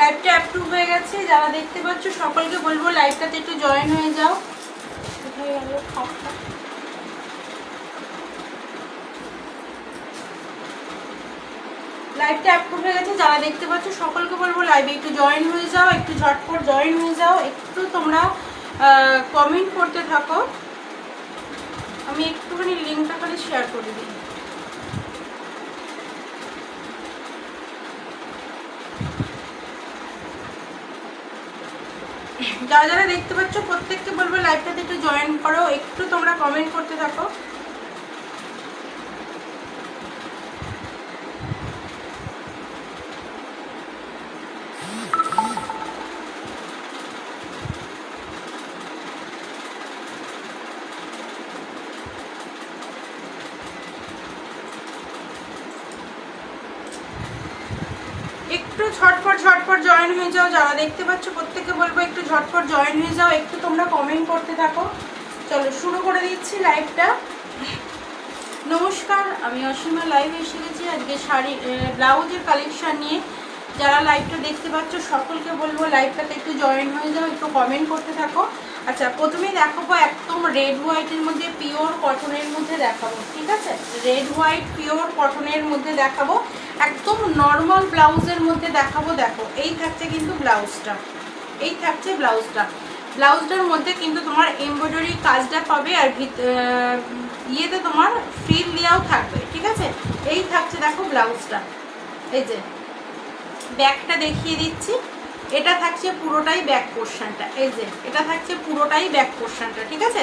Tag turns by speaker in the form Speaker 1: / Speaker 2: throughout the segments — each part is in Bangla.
Speaker 1: লাইভটা অ্যাপ্রুভ হয়ে গেছে, যারা দেখতে পাচ্ছ সকলকে বলবো লাইভটাতে একটু জয়েন হয়ে যাও। কোথায় গেল খাপটা? লাইভটা অ্যাপ্রুভ হয়ে গেছে, যারা দেখতে পাচ্ছ সকলকে বলবো লাইভে একটু জয়েন হয়ে যাও, একটু ঝটপট জয়েন হয়ে যাও, একটু তোমরা কমেন্ট করতে থাকো। আমি একটুখানি লিঙ্কটা খালি শেয়ার করে দিই। যারা যারা দেখতে পাচ্ছ প্রত্যেককে বলবো লাইভটাতে একটু জয়েন করো, একটু তোমরা কমেন্ট করতে থাকো। একটু ঝটপট ঝটপট জয়েন হয়ে যাও, যারা দেখতে পাচ্ছ প্রত্যেকে বলবো একটু ঝটপট জয়েন হয়ে যাও, একটু তোমরা কমেন্ট করতে থাকো। চলো শুরু করে দিচ্ছি লাইভটা। নমস্কার, আমি অসীমা লাইভে এসে গেছি আজকে শাড়ি ব্লাউজের কালেকশান নিয়ে। যারা লাইভটা দেখতে পাচ্ছ সকলকে বলবো লাইভটাতে একটু জয়েন হয়ে যাও, একটু কমেন্ট করতে থাকো। আচ্ছা, প্রথমেই দেখাবো একদম রেড হোয়াইটের মধ্যে পিওর কটনের মধ্যে দেখাবো, ঠিক আছে? রেড হোয়াইট পিওর কটনের মধ্যে দেখাবো, একদম নর্মাল ব্লাউজের মধ্যে দেখাবো। দেখো এই থাকছে কিন্তু ব্লাউজটা, এই থাকছে ব্লাউজটা। ব্লাউজটার মধ্যে কিন্তু তোমার এমব্রয়ডারি কাজটা পাবে, আর ইয়েতে তোমার ফ্রিল দেওয়াও থাকবে, ঠিক আছে? এই থাকছে দেখো ব্লাউজটা। এই যে ব্যাকটা দেখিয়ে দিচ্ছি, এটা থাকছে পুরোটাই ব্যাক পোর্শনটা। এই যে এটা থাকছে পুরোটাই ব্যাক পোর্শনটা, ঠিক আছে?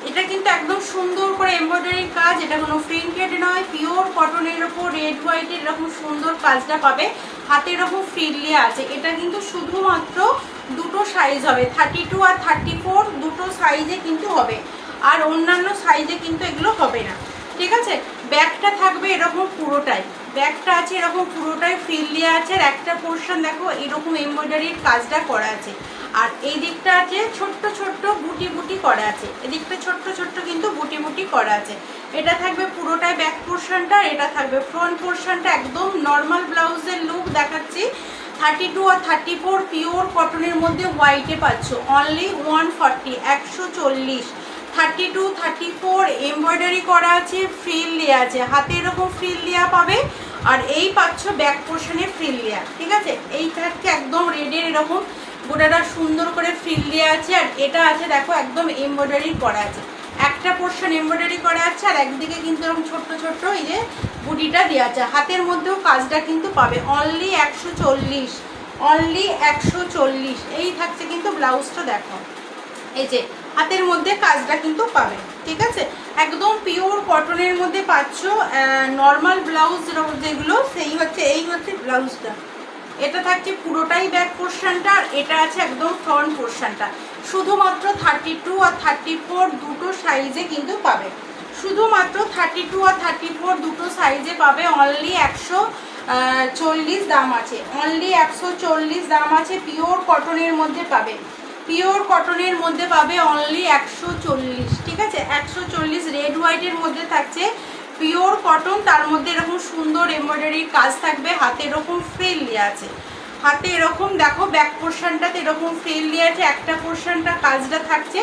Speaker 1: এটা কিন্তু একদম সুন্দর করে এমব্রয়ডারির কাজ, এটা কোনো প্রিন্টেড নয়, পিওর কটনের ওপর রেড হোয়াইটের এরকম সুন্দর কাজটা পাবে। হাতে এরকম ফ্রিল আছে। এটা কিন্তু শুধুমাত্র দুটো সাইজ হবে, 32 আর 34 দুটো সাইজে কিন্তু হবে, আর অন্যান্য সাইজে কিন্তু এগুলো হবে না, ঠিক আছে? ব্যাকটা থাকবে এরকম পুরোটাই, ব্যাকটা আছে এরকম পুরোটাই ফ্রিল দেওয়া আছে, আর একটা পোর্শন দেখো এরকম এমব্রয়ডারির কাজটা করা আছে, আর এই দিকটা আছে ছোট্ট ছোট্ট বুটি বুটি করা আছে, এদিকটা ছোট্ট ছোট্ট কিন্তু বুটি বুটি করা আছে। এটা থাকবে পুরোটাই ব্যাক পোর্শনটা, এটা থাকবে ফ্রন্ট পোর্শনটা। একদম নর্মাল ব্লাউজের লুক দেখাচ্ছি। 32 আর 34 পিওর কটনের মধ্যে হোয়াইটে পাচ্ছ অনলি 140, 140। 32, 34 এমব্রয়ডারি করা আছে, ফ্রিল দেওয়া আছে, হাতে এরকম ফ্রিল দেওয়া পাবে, আর এই পাচ্ছ ব্যাক পোর্শনে ফ্রিল দেওয়া, ঠিক আছে? এই থাকছে একদম রেডের এরকম গোটাটা সুন্দর করে ফ্রিল দেওয়া আছে, আর এটা আছে দেখো একদম এমব্রয়ডারি করা আছে, একটা পোর্শন এমব্রয়ডারি করা আছে, আর একদিকে কিন্তু এরকম ছোট্ট ছোট্ট এই যে বুটিটা দেওয়া আছে। হাতের মধ্যেও কাজটা কিন্তু পাবে অনলি 140, অনলি 140। এই থাকছে কিন্তু ব্লাউজটা দেখো, এই যে হাতের মধ্যে কাজটা কিন্তু পাবে, ঠিক আছে? একদম পিওর কটনের মধ্যে পাচ্ছ। নর্মাল ব্লাউজ যেগুলো সেই হচ্ছে, এই হচ্ছে ব্লাউজটা। এটা থাকছে পুরোটাই ব্যাক পোর্শনটা, আর এটা আছে একদম ফ্রন্ট পোর্শনটা। শুধুমাত্র 32 আর 34 দুটো সাইজে কিন্তু পাবে, শুধুমাত্র 32 আর 34 দুটো সাইজে পাবে। অনলি 140 দাম আছে, অনলি 140 দাম আছে। পিওর কটনের মধ্যে পাবে, পিওর কটনের মধ্যে পাবে অনলি 140, ঠিক আছে? 140 রেড হোয়াইটের মধ্যে থাকছে পিওর কটন, তার মধ্যে এরকম সুন্দর এমব্রয়ডারির কাজ থাকবে, হাতে এরকম ফ্রিল দেওয়া আছে, হাতে এরকম দেখো ব্যাক পোর্শনটাতে এরকম ফ্রিল দেওয়া আছে, একটা পোর্শনটা কাজটা থাকছে,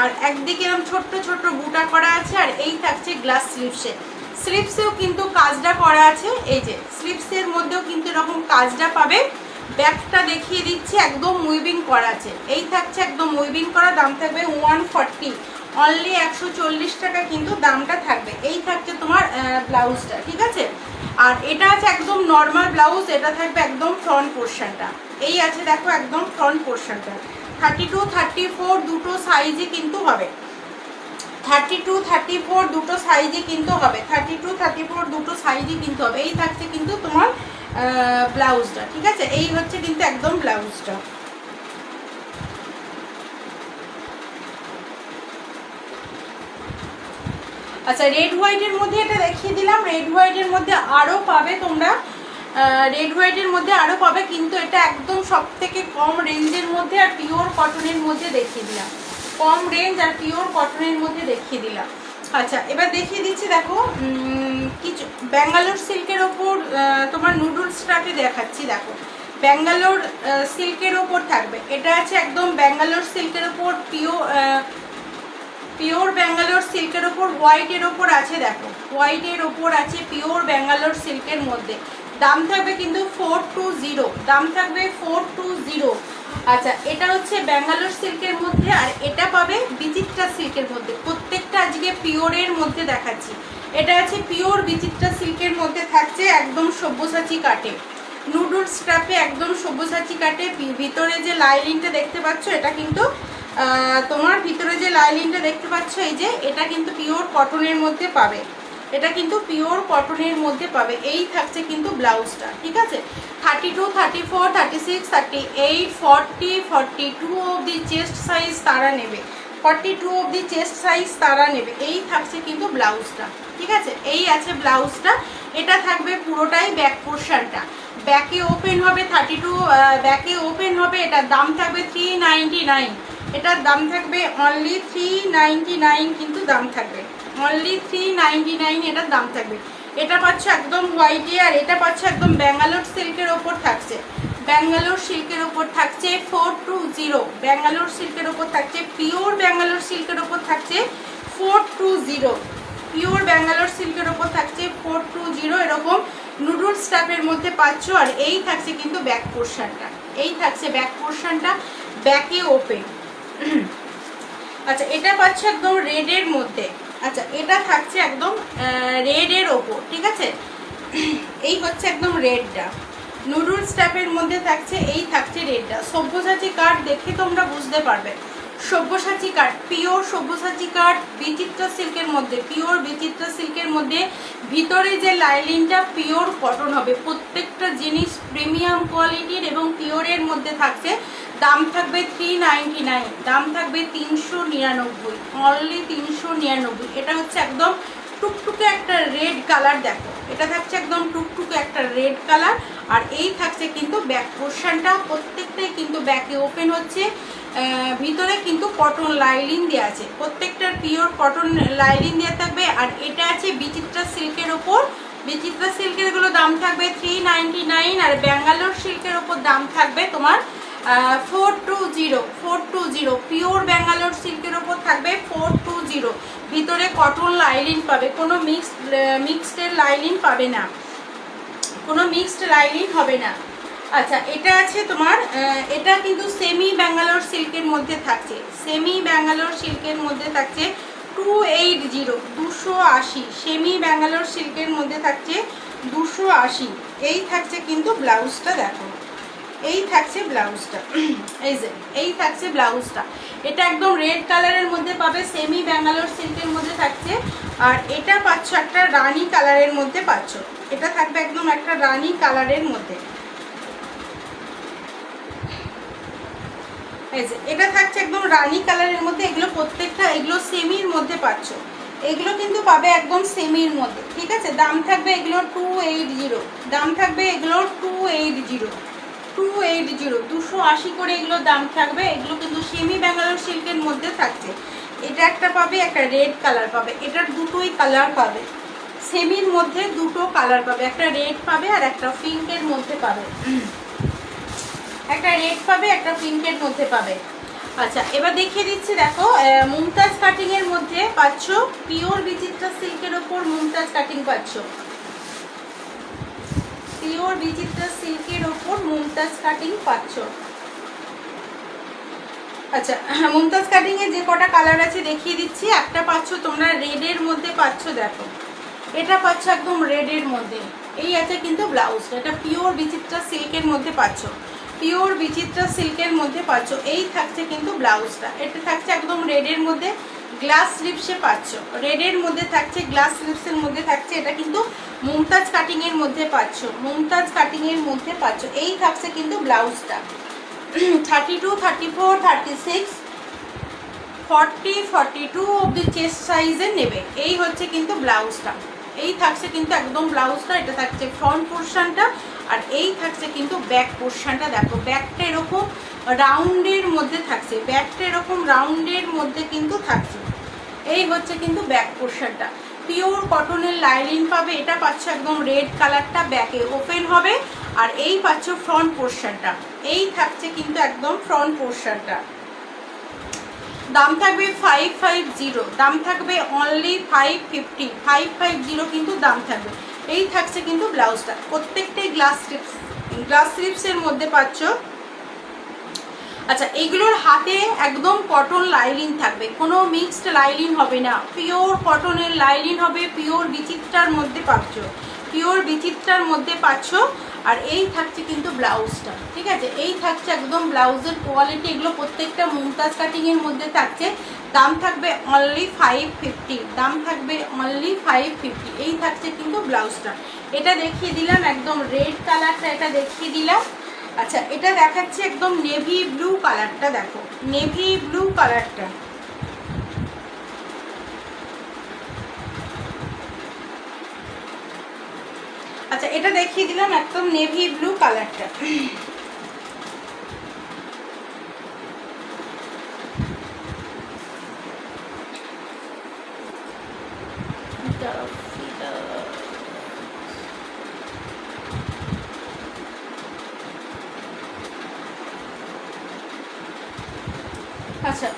Speaker 1: আর একদিকে এরকম ছোট্ট ছোট্ট বুটা করা আছে, আর এই থাকছে গ্লাস স্লিভসে, স্লিভসেও কিন্তু কাজটা করা আছে। এই যে স্লিভসের মধ্যেও কিন্তু এরকম কাজটা পাবে। ব্যাকটা দেখিয়ে দিচ্ছি, একদম উইভিং করা আছে, এই থাকছে একদম উইভিং করা, দাম থাকবে 140, অনলি 140 টাকা কিন্তু দামটা থাকবে। এই থাকছে তোমার ব্লাউজটা, ঠিক আছে? আর এটা আছে একদম নর্মাল ব্লাউজ, এটা থাকবে একদম ফ্রন্ট পোর্শনটা। এই আছে দেখো একদম ফ্রন্ট পোর্শনটা। 32, 34 দুটো সাইজে কিন্তু হবে, 32, 34 দুটো সাইজে কিন্তু হবে, 32, 34 দুটো সাইজে কিন্তু হবে। এই থাকছে কিন্তু তোমার ব্লাউজটা, ঠিক আছে? এই হচ্ছে কিন্তু একদম ব্লাউজটা। আচ্ছা, রেড হোয়াইটের মধ্যে এটা দেখিয়ে দিলাম, রেড হোয়াইটের মধ্যে আরও পাবে তোমরা, রেড হোয়াইটের মধ্যে আরও পাবে, কিন্তু এটা একদম সব থেকে কম রেঞ্জের মধ্যে আর পিওর কটনের মধ্যে দেখিয়ে দিলাম, কম রেঞ্জ আর পিওর কটনের মধ্যে দেখিয়ে দিলাম। আচ্ছা, এবার দেখিয়ে দিচ্ছি দেখো কিছু ব্যাঙ্গালোর সিল্কের ওপর তোমার নুডলস টাকে দেখাচ্ছি। দেখো ব্যাঙ্গালোর সিল্কের ওপর থাকবে। এটা আছে একদম ব্যাঙ্গালোর সিল্কের ওপর, পিওর ব্যাঙ্গালোর সিল্কের ওপর, হোয়াইটের ওপর আছে, দেখো হোয়াইটের ওপর আছে পিওর ব্যাঙ্গালোর সিল্কের মধ্যে। দাম থাকবে কিন্তু 420, দাম থাকবে 420। আচ্ছা, এটা হচ্ছে ব্যাঙ্গালোর সিল্কের মধ্যে, আর এটা পাবে বিচিত্রা সিল্কের মধ্যে। প্রত্যেকটা আজকে পিওরের মধ্যে দেখাচ্ছি। এটা আছে পিওর বিচিত্রা সিল্কের মধ্যে থাকছে, একদম সব্যসাচী কাটে, নুডলস স্ট্র্যাপে একদম সব্যসাচী কাটে। ভিতরে যে লাইনিংটা দেখতে পাচ্ছ, এটা কিন্তু তোমার ভিতরে যে লাইনিংটা দেখতে পাচ্ছ, এই যে এটা কিন্তু পিওর কটনের মধ্যে পাবে, এটা কিন্তু পিওর কটনের মধ্যে পাবে। এই থাকছে কিন্তু ব্লাউজটা, ঠিক আছে। 32, 34, 36, 38, 40, 42 অবধি চেস্ট সাইজ তারা নেবে, 42 অবধি চেস্ট সাইজ তারা নেবে। এই থাকছে কিন্তু ব্লাউজটা, ঠিক আছে। এই আছে ব্লাউজটা। এটা থাকবে পুরোটাই ব্যাক পোর্শনটা, ব্যাকে ওপেন হবে 32, ব্যাকে ওপেন হবে। এটার দাম থাকবে 399, এটার দাম থাকবে অনলি 399, কিন্তু দাম থাকবে অনলি 399, এটার দাম থাকবে। এটা পাচ্ছ একদম হোয়াইটে, আর এটা পাচ্ছ একদম ব্যাঙ্গালোর সিল্কের ওপর থাকছে, ব্যাঙ্গালোর সিল্কের ওপর থাকছে 420, ব্যাঙ্গালোর সিল্কের ওপর থাকছে, পিওর ব্যাঙ্গালোর সিল্কের ওপর থাকছে 420, পিওর ব্যাঙ্গালোর সিল্কের ওপর থাকছে 420। এরকম নুডলস স্টাফের মধ্যে পাচ্ছ। আর এই থাকছে কিন্তু ব্যাক পোর্শনটা, এই থাকছে ব্যাক পোর্শনটা, ব্যাকে ওপেন। আচ্ছা, এটা পাচ্ছ একদম রেডের মধ্যে। আচ্ছা, এটা থাকছে একদম রেডের ওপর, ঠিক আছে। এই হচ্ছে একদম রেডটা, নুডলস স্টাফের মধ্যে থাকছে, এই থাকছে রেডটা। সব্যসাচী কাঠ দেখে তোমরা বুঝতে পারবে, সব্যসাচী কাঠ, পিওর সব্যসাচী কাঠ, বিচিত্রা সিল্কের মধ্যে, পিওর বিচিত্রা সিল্কের মধ্যে। ভিতরে যে লাইনিংটা পিওর কটন হবে, প্রত্যেকটা জিনিস প্রিমিয়াম কোয়ালিটির এবং পিওরের মধ্যে থাকছে। দাম থাকবে 399, দাম থাকবে 399, অনলি 399। এটা হচ্ছে একদম টুকটুকে একটা রেড কালার, দেখো এটা থাকছে একদম টুকটুকে একটা রেড কালার। আর এই থাকছে কিন্তু ব্যাক পোর্শনটা, প্রত্যেকটাই কিন্তু ব্যাকে ওপেন হচ্ছে। ভিতরে কিন্তু কটন লাইনিং দেওয়া আছে, প্রত্যেকটার পিওর কটন লাইনিং দেওয়া থাকবে। আর এটা আছে বিচিত্রা সিল্কের ওপর, বিচিত্রা সিল্কের গুলো দাম থাকবে 399, আর ব্যাঙ্গালোর সিল্কের ওপর দাম থাকবে তোমার 420, পিওর ব্যাঙ্গালোর সিল্কের ওপর থাকবে 420। ভিতরে কটন লাইনিং পাবে, কোনো মিক্সড লাইনিং পাবে না, কোনো মিক্সড লাইনিং হবে না। আচ্ছা, এটা আছে তোমার, এটা কিন্তু সেমি ব্যাঙ্গালোর সিল্কের মধ্যে থাকছে, সেমি ব্যাঙ্গালোর সিল্কের মধ্যে থাকছে 280, 280, সেমি ব্যাঙ্গালোর সিল্কের মধ্যে থাকছে 280। এই থাকছে কিন্তু ব্লাউজটা, দেখো এই থাকছে ব্লাউজটা, এই যে এই থাকছে ব্লাউজটা। এটা একদম রেড কালারের মধ্যে পাবে, সেমি ব্যাঙ্গালোর সিল্কের মধ্যে থাকছে। আর এটা পাচ্ছ একটা রানী কালারের মধ্যে পাচ্ছ, এটা থাকবে একদম একটা রানী কালারের মধ্যে। এই যে এটা থাকছে একদম রানী কালারের মধ্যে। এগুলো প্রত্যেকটা, এগুলো সেমির মধ্যে পাচ্ছ, এগুলো কিন্তু পাবে একদম সেমির মধ্যে, ঠিক আছে। দাম থাকবে এগুলো 280, দাম থাকবে এগুলো 280, 280 করে এগুলো দাম থাকবে। এগুলো কিন্তু সেমি ব্যাঙ্গালোর সিল্কের মধ্যে থাকছে। এটা একটা পাবে, একটা রেড কালার পাবে, এটার দুটোই কালার পাবে, সেমির মধ্যে দুটো কালার পাবে, একটা রেড পাবে আর একটা পিঙ্কের মধ্যে পাবে, একটা রেড পাবে একটা পিঙ্কের মধ্যে পাবে। আচ্ছা, এবার দেখিয়ে দিচ্ছি, দেখো মুমতাজ কাটিং এর মধ্যে পাচ্ছ, পিওর বিচিত্রা সিল্কের ওপর মুমতাজ কাটিং পাচ্ছ, পিওর বিচিত্রা সিল্কের ওপর মুমতাজ কাটিং পাচ্ছ। আচ্ছা, মুমতাজ কাটিং এর যে কটা কালার আছে দেখিয়ে দিচ্ছি। একটা পাচ্ছ তোমরা রেডের মধ্যে পাচ্ছ, দেখো এটা পাচ্ছ একদম রেডের মধ্যে। এই আছে কিন্তু ব্লাউজটা, এটা পিওর বিচিত্রা সিল্কের মধ্যে পাচ্ছ, পিওর বিচিত্রা সিল্কের মধ্যে পাচ্ছ। এই থাকছে কিন্তু ব্লাউজটা, এটা থাকছে একদম রেডের মধ্যে, গ্লাস স্লিপসে পাচ্ছ, রেডের মধ্যে থাকছে, গ্লাস স্লিপসের মধ্যে থাকছে। এটা কিন্তু মুমতাজ কাটিং এর মধ্যে পাচ্ছ, মুমতাজ কাটিং এর মধ্যে পাচ্ছ। এই থাকছে কিন্তু ব্লাউজটা 32, 34, 36, 40, 42 অবধি চেস্ট সাইজের নেবে। এই হচ্ছে কিন্তু ব্লাউজটা, এই থাকছে কিন্তু একদম ব্লাউজটা। এটা থাকছে ফ্রন্ট পোর্শনটা, আর এই থাকছে কিন্তু ব্যাক পোর্শনটা। দেখো ব্যাকটা এরকম রাউন্ডের মধ্যে থাকছে, ব্যাকটা এরকম রাউন্ডের মধ্যে কিন্তু থাকছে। এই হচ্ছে কিন্তু ব্যাক পোর্শনটা, পিওর কটনের লাইনিং পাবে। এটা পাচ্ছে একদম রেড কালারটা, ব্যাকে ওপেন হবে। আর এই পাচ্ছ ফ্রন্ট পোর্শনটা, এই থাকছে কিন্তু একদম ফ্রন্ট পোর্শনটা। দাম থাকবে 550, দাম থাকবে অনলি 550, 550 কিন্তু দাম থাকবে। এই থাকছে কিন্তু ব্লাউজটা, প্রত্যেকটাই গ্লাস স্লিপসের মধ্যে পাচ্ছ। আচ্ছা, এগুলোর হাতে একদম কটন লাইলিন থাকবে, কোনো মিক্সড লাইলিন হবে না, পিওর কটনের লাইলিন হবে, পিওর বিচিত্রার মধ্যে পাচ্ছ, পিওর বিচিত্রার মধ্যে পাচ্ছ। আর এই থাকছে কিন্তু ব্লাউজটা, ঠিক আছে, এই থাকছে একদম ব্লাউজের কোয়ালিটি। এগুলো প্রত্যেকটা মুমতাজ কাটিংয়ের মধ্যে থাকছে। দাম থাকবে অনলি 550, দাম থাকবে অনলি 550। এই থাকছে কিন্তু ব্লাউজটা। এটা দেখিয়ে দিলাম একদম রেড কালারটা, এটা দেখিয়ে দিলাম। আচ্ছা, এটা দেখাচ্ছি একদম নেভি ব্লু কালারটা, দেখো নেভি ব্লু কালারটা। আচ্ছা, এটা দেখিয়ে দিলাম একদম নেভি ব্লু কালারটা। আচ্ছা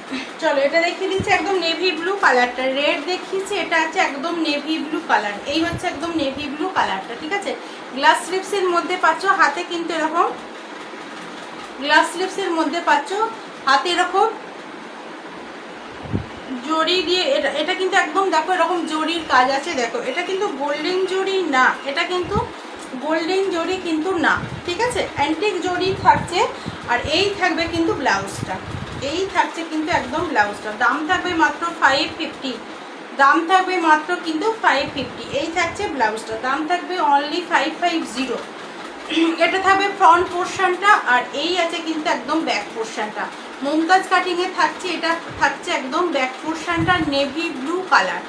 Speaker 1: চলো, এটা দেখিয়ে দিচ্ছি একদম নেভি ব্লু কালারটা। রেড দেখিয়েছি, এটা আছে একদম নেভি ব্লু কালার। এই হচ্ছে একদম নেভি ব্লু কালারটা, ঠিক আছে। গ্লাস স্লিপসের মধ্যে পাচ্ছ, হাতে কিন্তু এরকম গ্লাস স্লিপসের মধ্যে পাচ্ছ, হাতে এরকম জড়ি দিয়ে। এটা কিন্তু একদম দেখো এরকম জড়ির কাজ আছে, দেখো এটা কিন্তু গোল্ডেন জড়ি না, এটা কিন্তু গোল্ডেন জড়ি কিন্তু না, ঠিক আছে, অ্যান্টিক জড়ি থাকছে। আর এই থাকবে কিন্তু ব্লাউজটা, এই থাকছে কিন্তু একদম ব্লাউজটা। দাম থাকবে মাত্র 550, দাম থাকবে মাত্র কিন্তু 550। এই থাকছে ব্লাউজটা, দাম থাকবে অনলি 550। এটা থাকবে ফ্রন্ট পোর্শনটা, আর এই আছে কিন্তু একদম ব্যাক পোর্শনটা। মুমতাজ কাটিংয়ে থাকছে, এটা থাকছে একদম ব্যাক পোর্শনটা নেভি ব্লু কালার,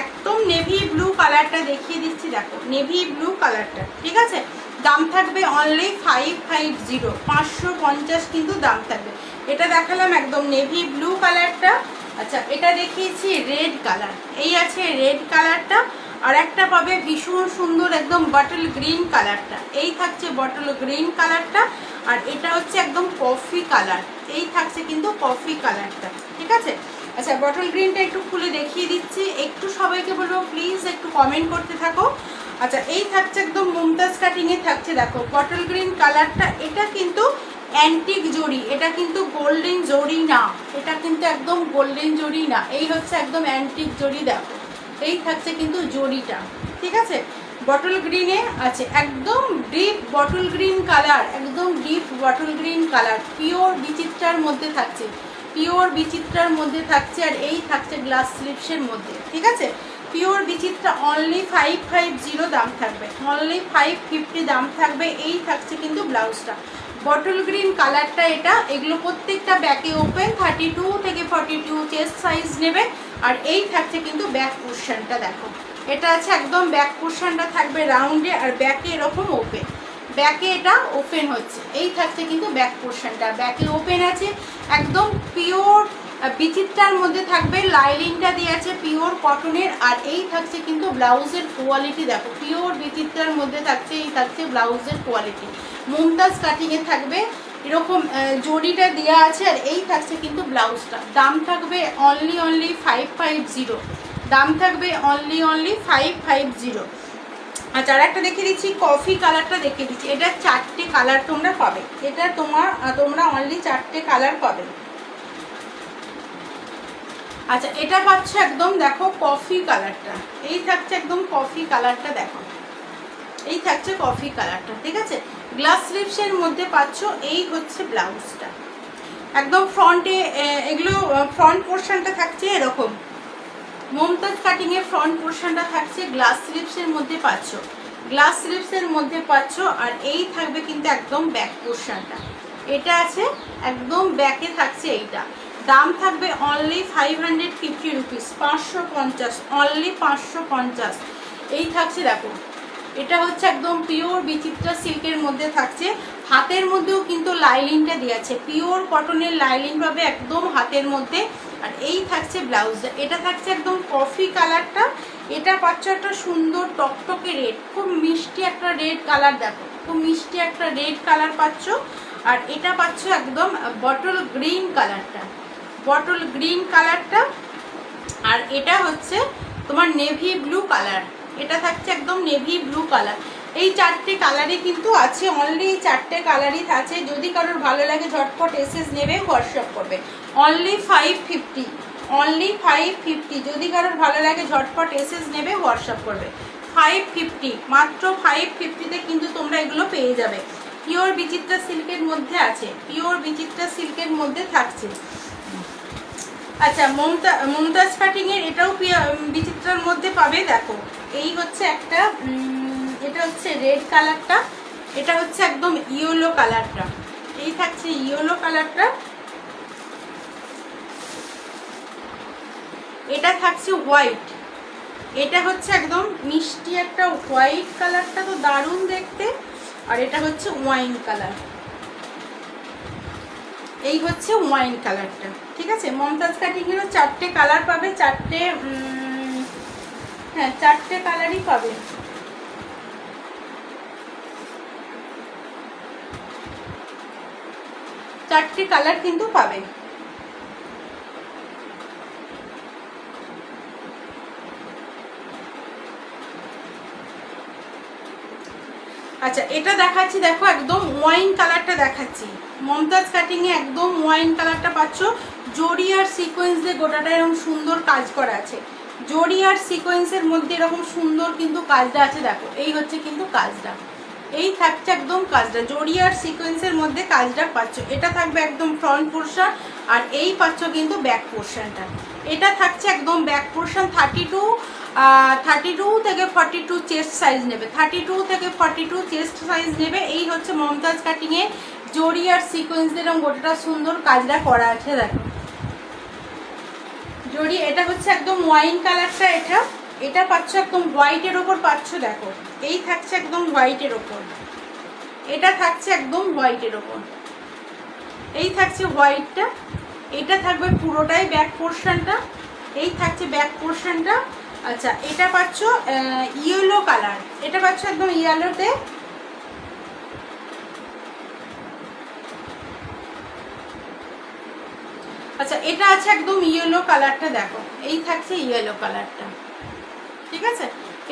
Speaker 1: একদম নেভি ব্লু কালারটা দেখিয়ে দিচ্ছি, দেখো নেভি ব্লু কালারটা, ঠিক আছে। দাম থাকবে অনলি 550, 550 কিন্তু দাম থাকবে। এটা দেখালাম একদম নেভি ব্লু কালারটা। আচ্ছা, এটা দেখিয়েছি রেড কালার, এই আছে রেড কালারটা। আর একটা পাবে ভীষণ সুন্দর একদম বটল গ্রিন কালারটা, এই থাকছে বটল গ্রিন কালারটা। আর এটা হচ্ছে একদম কফি কালার, এই থাকছে কিন্তু কফি কালারটা, ঠিক আছে। আচ্ছা, বটল গ্রিনটা একটু খুলে দেখিয়ে দিচ্ছি, একটু সবাইকে বলবো প্লিজ একটু কমেন্ট করতে থাকো। আচ্ছা, এই থাকছে একদম মুমতাজ কাটিংয়ে থাকছে, দেখো বটল গ্রিন কালারটা। এটা কিন্তু অ্যান্টিক জড়ি, এটা কিন্তু গোল্ডেন জড়ি না, এটা কিন্তু একদম গোল্ডেন জড়ি না, এই হচ্ছে একদম অ্যান্টিক জড়ি, দেখো এই থাকছে কিন্তু জড়িটা, ঠিক আছে। বটল গ্রিনে আছে একদম ডিপ বটল গ্রিন কালার, একদম deep bottle green colour, pure বিচিত্রার মধ্যে থাকছে, পিওর বিচিত্রার মধ্যে থাকছে। আর এই থাকছে গ্লাস স্লিপসের মধ্যে, ঠিক আছে। পিওর বিচিত্রা অনলি 550 দাম থাকবে, অনলি 550 দাম থাকবে। এই থাকছে কিন্তু ব্লাউজটা, বটল গ্রিন কালারটা এটা। এগুলো প্রত্যেকটা ব্যাকে ওপেন, 32 থেকে 42 চেস্ট সাইজ নেবে। আর এই থাকছে কিন্তু ব্যাক পোর্শনটা, দেখো এটা আছে একদম ব্যাক পোর্শনটা থাকবে রাউন্ডে, আর ব্যাকে এরকম ওপেন, ব্যাকে এটা ওপেন হচ্ছে। এই থাকছে কিন্তু ব্যাক পোর্শনটা, ব্যাকে ওপেন আছে, একদম পিওর বিচিত্রার মধ্যে থাকবে, লাইলিনটা দিয়ে আছে পিওর কটনের। আর এই থাকছে কিন্তু ব্লাউজের কোয়ালিটি, দেখো পিওর বিচিত্রার মধ্যে থাকছে, এই থাকছে ব্লাউজের কোয়ালিটি। মুমতাজ কাটিংয়ে থাকবে, এরকম জড়িটা দেওয়া আছে। আর এই থাকছে কিন্তু ব্লাউজটা, দাম থাকবে অনলি 550, দাম থাকবে অনলি 550। আচ্ছা, আর একটা দেখিয়ে দিচ্ছি, কফি কালারটা দেখিয়ে দিচ্ছি। এটা 4টে কালার তোমরা পাবে, এটা তোমরা অনলি 4টে কালার পাবে। আচ্ছা, এটা পাচ্ছ একদম দেখো কফি কালারটা, এই থাকছে একদম কফি কালারটা, দেখো এই থাকছে কফি কালারটা, ঠিক আছে। গ্লাস স্লিপসের মধ্যে পাচ্ছ, এই হচ্ছে ব্লাউজটা, একদম ফ্রন্টে এগুলো ফ্রন্ট পোর্শনটা থাকছে এরকম, মুমতাজ কাটিংয়ে ফ্রন্ট পোর্শনটা থাকছে, গ্লাস স্লিপসের মধ্যে পাচ্ছ, গ্লাস স্লিপসের মধ্যে পাচ্ছ। আর এই থাকবে কিন্তু একদম ব্যাক পোর্শনটা, এটা আছে একদম ব্যাকে থাকছে এইটা। দাম থাকবে অনলি 550 রুপিস, 550, অনলি 550। এই থাকছে, দেখো এটা হচ্ছে একদম পিওর বিচিত্রা সিল্কের মধ্যে থাকছে, হাতের মধ্যেও কিন্তু লাইলিনটা দিয়েছে, পিওর কটনের লাইলিন পাবে একদম হাতের মধ্যে। আর এই থাকছে ব্লাউজটা, এটা থাকছে একদম কফি কালারটা। এটা পাচ্ছ একটা সুন্দর টকটকে রেড, খুব মিষ্টি একটা রেড কালার, দেখো খুব মিষ্টি একটা রেড কালার পাচ্ছ। আর এটা পাচ্ছ একদম বটল গ্রিন কালারটা, বটল গ্রিন কালারটা। আর এটা হচ্ছে তোমার নেভি ব্লু কালার, এটা থাকছে একদম নেভি ব্লু কালার। এই চারটে কালারই কিন্তু আছে, অনলি এই চারটে কালারই আছে। যদি কারোর ভালো লাগে ঝটপট এসএস নেবে, হোয়াটসঅ্যাপ করবে। Only 550, only 550। যদি কারোর ভালো লাগে ঝটপট এসএস নেবে, হোয়াটসঅ্যাপ করবে। 550, মাত্র 550-তে কিন্তু তোমরা এগুলো পেয়ে যাবে। পিওর বিচিত্রা সিল্কের মধ্যে আছে, পিওর বিচিত্রা সিল্কের মধ্যে থাকছে। আচ্ছা, মমতাজ কাটিংয়ের এটাও বিচিত্রার মধ্যে পাবে। দেখো এই হচ্ছে একটা, এটা হচ্ছে রেড কালারটা, এটা হচ্ছে একদম ইয়েলো কালারটা। এই থাকছে ইয়েলো কালারটা, এটা থাকছে হোয়াইট, এটা হচ্ছে একদম মিষ্টি একটা হোয়াইট কালারটা, তো দারুণ দেখতে। আর এটা হচ্ছে ওয়াইন কালার, এই হচ্ছে ওয়াইন কালারটা। ঠিক আছে, মমতাজ কাটিংয়েরও চারটে কালার পাবে, চারটে, হ্যাঁ চারটে কালারই পাবে। চারটে কালার কিন্তু পাবে। আচ্ছা, এটা দেখাচ্ছি, দেখো একদম ওয়াইন কালারটা দেখাচ্ছি। মমতাজ কাটিংয়ে একদম ওয়াইন কালারটা পাচ্ছ। জরি আর সিকোয়েন্স দিয়ে গোটাটা এরকম সুন্দর কাজ করা আছে, জরি আর সিকোয়েন্সের মধ্যে এরকম সুন্দর কিন্তু কাজটা আছে। দেখো এই হচ্ছে কিন্তু কাজটা, এই থাকছে একদম কাজটা, জরি আর সিকোয়েন্সের মধ্যে কাজটা পাচ্ছ। এটা থাকবে একদম ফ্রন্ট পোর্শন, আর এই পাচ্ছ কিন্তু ব্যাক পোর্শনটা। এটা থাকছে একদম ব্যাক পোর্শন। 32 থেকে 42 চেস্ট সাইজ নেবে, 32 থেকে 42 চেস্ট সাইজ নেবে। এই হচ্ছে মমতাজ কাটিংয়ে জরি আর সিকোয়েন্স দিয়ে এরকম গোটাটা সুন্দর কাজটা করা আছে। দেখো জরি, এটা হচ্ছে একদম ওয়াইন কালারটা, এটা পাচ্ছ একদম হোয়াইটের ওপর পাচ্ছ। দেখো এই থাকছে একদম হোয়াইটের ওপর, এটা থাকছে একদম হোয়াইটের ওপর, এই থাকছে হোয়াইটটা। এটা থাকবে পুরোটাই ব্যাক পোর্শনটা, এই থাকছে ব্যাক পোর্শনটা। আচ্ছা, এটা পাচ্ছ ইয়েলো কালার, এটা পাচ্ছ একদম ইয়েলোতে। আচ্ছা, এটা আছে একদম ইয়েলো কালারটা। দেখো এই থাকছে ইয়েলো কালারটা, ঠিক আছে,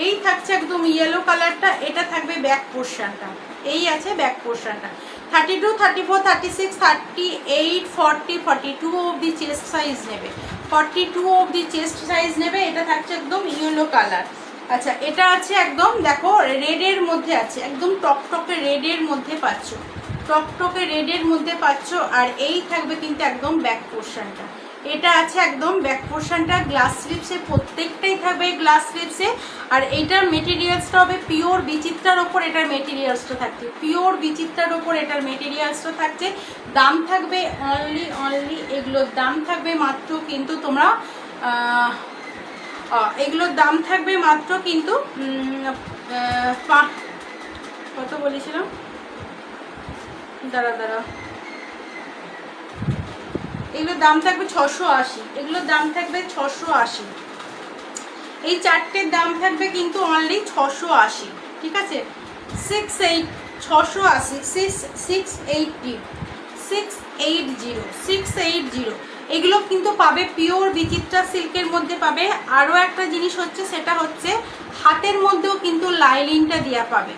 Speaker 1: এই থাকছে একদম ইয়েলো কালারটা। এটা থাকবে ব্যাক পোর্শনটা, এই আছে ব্যাক পোর্শনটা। 32, 34, 36, 38, 40, 42 অবধি চেস্ট সাইজ নেবে, 42 অবধি চেস্ট সাইজ নেবে। এটা থাকছে একদম ইয়েলো কালার। আচ্ছা, এটা আছে একদম, দেখো রেডের মধ্যে আছে, একদম টকটকে রেডের মধ্যে পাচ্ছ, টকটকে রেডের মধ্যে পাচ্ছ। আর এই থাকবে কিন্তু একদম ব্যাক পোর্শনটা, এটা আছে একদম ব্যাক পোর্শনটা গ্লাস স্লিপসে, প্রত্যেকটাই থাকবে গ্লাস স্লিপসে। আর এইটার মেটেরিয়ালসটা হবে পিওর বিচিত্রার ওপর, এটার মেটেরিয়ালসটা থাকছে পিওর বিচিত্রার ওপর, এটার মেটেরিয়ালসটা থাকছে। দাম থাকবে অনলি এগুলোর দাম থাকবে মাত্র কিন্তু তোমরা এগুলোর দাম থাকবে মাত্র কিন্তু কত বলেছিলাম, দাঁড়া, এগুলোর দাম থাকবে 680, এগুলোর দাম থাকবে 680। এই চারটের দাম থাকবে কিন্তু অনলি 680। ঠিক আছে, 680, 680 এগুলো কিন্তু পাবে পিওর বিচিত্রা সিল্কের মধ্যে পাবে। আরও একটা জিনিস হচ্ছে, সেটা হচ্ছে হাতের মধ্যেও কিন্তু লাইলিনটা দেওয়া পাবে,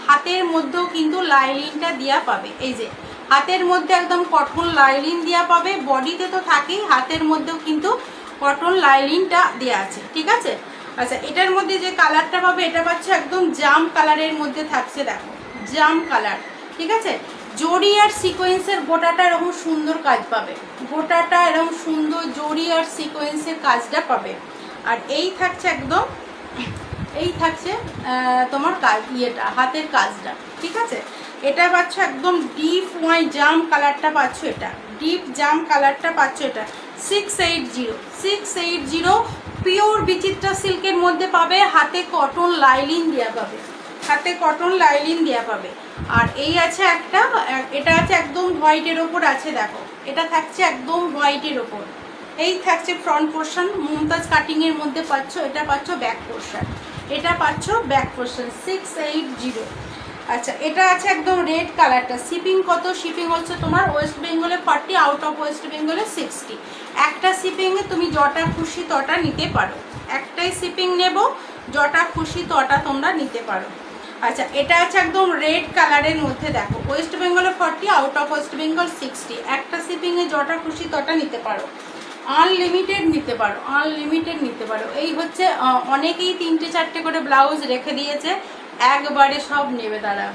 Speaker 1: হাতের মধ্যেও কিন্তু লাইলিনটা দেওয়া পাবে। এই যে হাতের মধ্যে একদম কটন লাইলিন দেওয়া পাবে, বডিতে তো থাকেই, হাতের মধ্যেও কিন্তু কটন লাইলিনটা দেওয়া আছে। ঠিক আছে, আচ্ছা এটার মধ্যে যে কালারটা পাবে, এটা পাচ্ছে একদম জাম কালারের মধ্যে থাকছে। দেখো জাম কালার, ঠিক আছে, জরি আর সিকোয়েন্সের গোটাটা এরকম সুন্দর কাজ পাবে, গোটাটা এরকম সুন্দর জরি আর সিকোয়েন্সের কাজটা পাবে। আর এই থাকছে একদম, এই থাকছে তোমার কাজ, ইয়েটা হাতের কাজটা। ঠিক আছে, এটা পাচ্ছ একদম ডিপ ওয়াইন জাম কালারটা পাচ্ছ, এটা ডিপ জাম কালারটা পাচ্ছ। এটা 680 পিওর বিচিত্রা সিল্কের মধ্যে পাবে, হাতে কটন লাইলিন দেওয়া পাবে, হাতে কটন লাইলিন দেওয়া পাবে। আর এই আছে একটা, এটা আছে একদম হোয়াইটের ওপর আছে। দেখো এটা থাকছে একদম হোয়াইটের ওপর, এই থাকছে ফ্রন্ট পোর্শন, মমতাজ কাটিংয়ের মধ্যে পাচ্ছ। এটা পাচ্ছ ব্যাক পোর্শন, এটা পাচ্ছ ব্যাক পোর্শন 680। আচ্ছা এটা আছে একদম রেড কালারটা। শিপিং কত? শিপিং হচ্ছে তোমার ওয়েস্ট বেঙ্গলে 40, আউট অফ ওয়েস্ট বেঙ্গলে 60। একটা শিপিংয়ে তুমি যটা খুশি তটা নিতে পারো, একটাই শিপিং নেব, যটা খুশি তটা তোমরা নিতে পারো। আচ্ছা এটা আছে একদম রেড কালারের মধ্যে, দেখো ওয়েস্ট বেঙ্গলে 40, আউট অফ ওয়েস্ট বেঙ্গল 60। একটা শিপিংয়ে যটা খুশি তটা নিতে পারো, আনলিমিটেড নিতে পারো, আনলিমিটেড নিতে পারো। এই হচ্ছে অনেকেই 3-4টে করে ব্লাউজ রেখে দিয়েছে, একবারে সব নেবে তারা।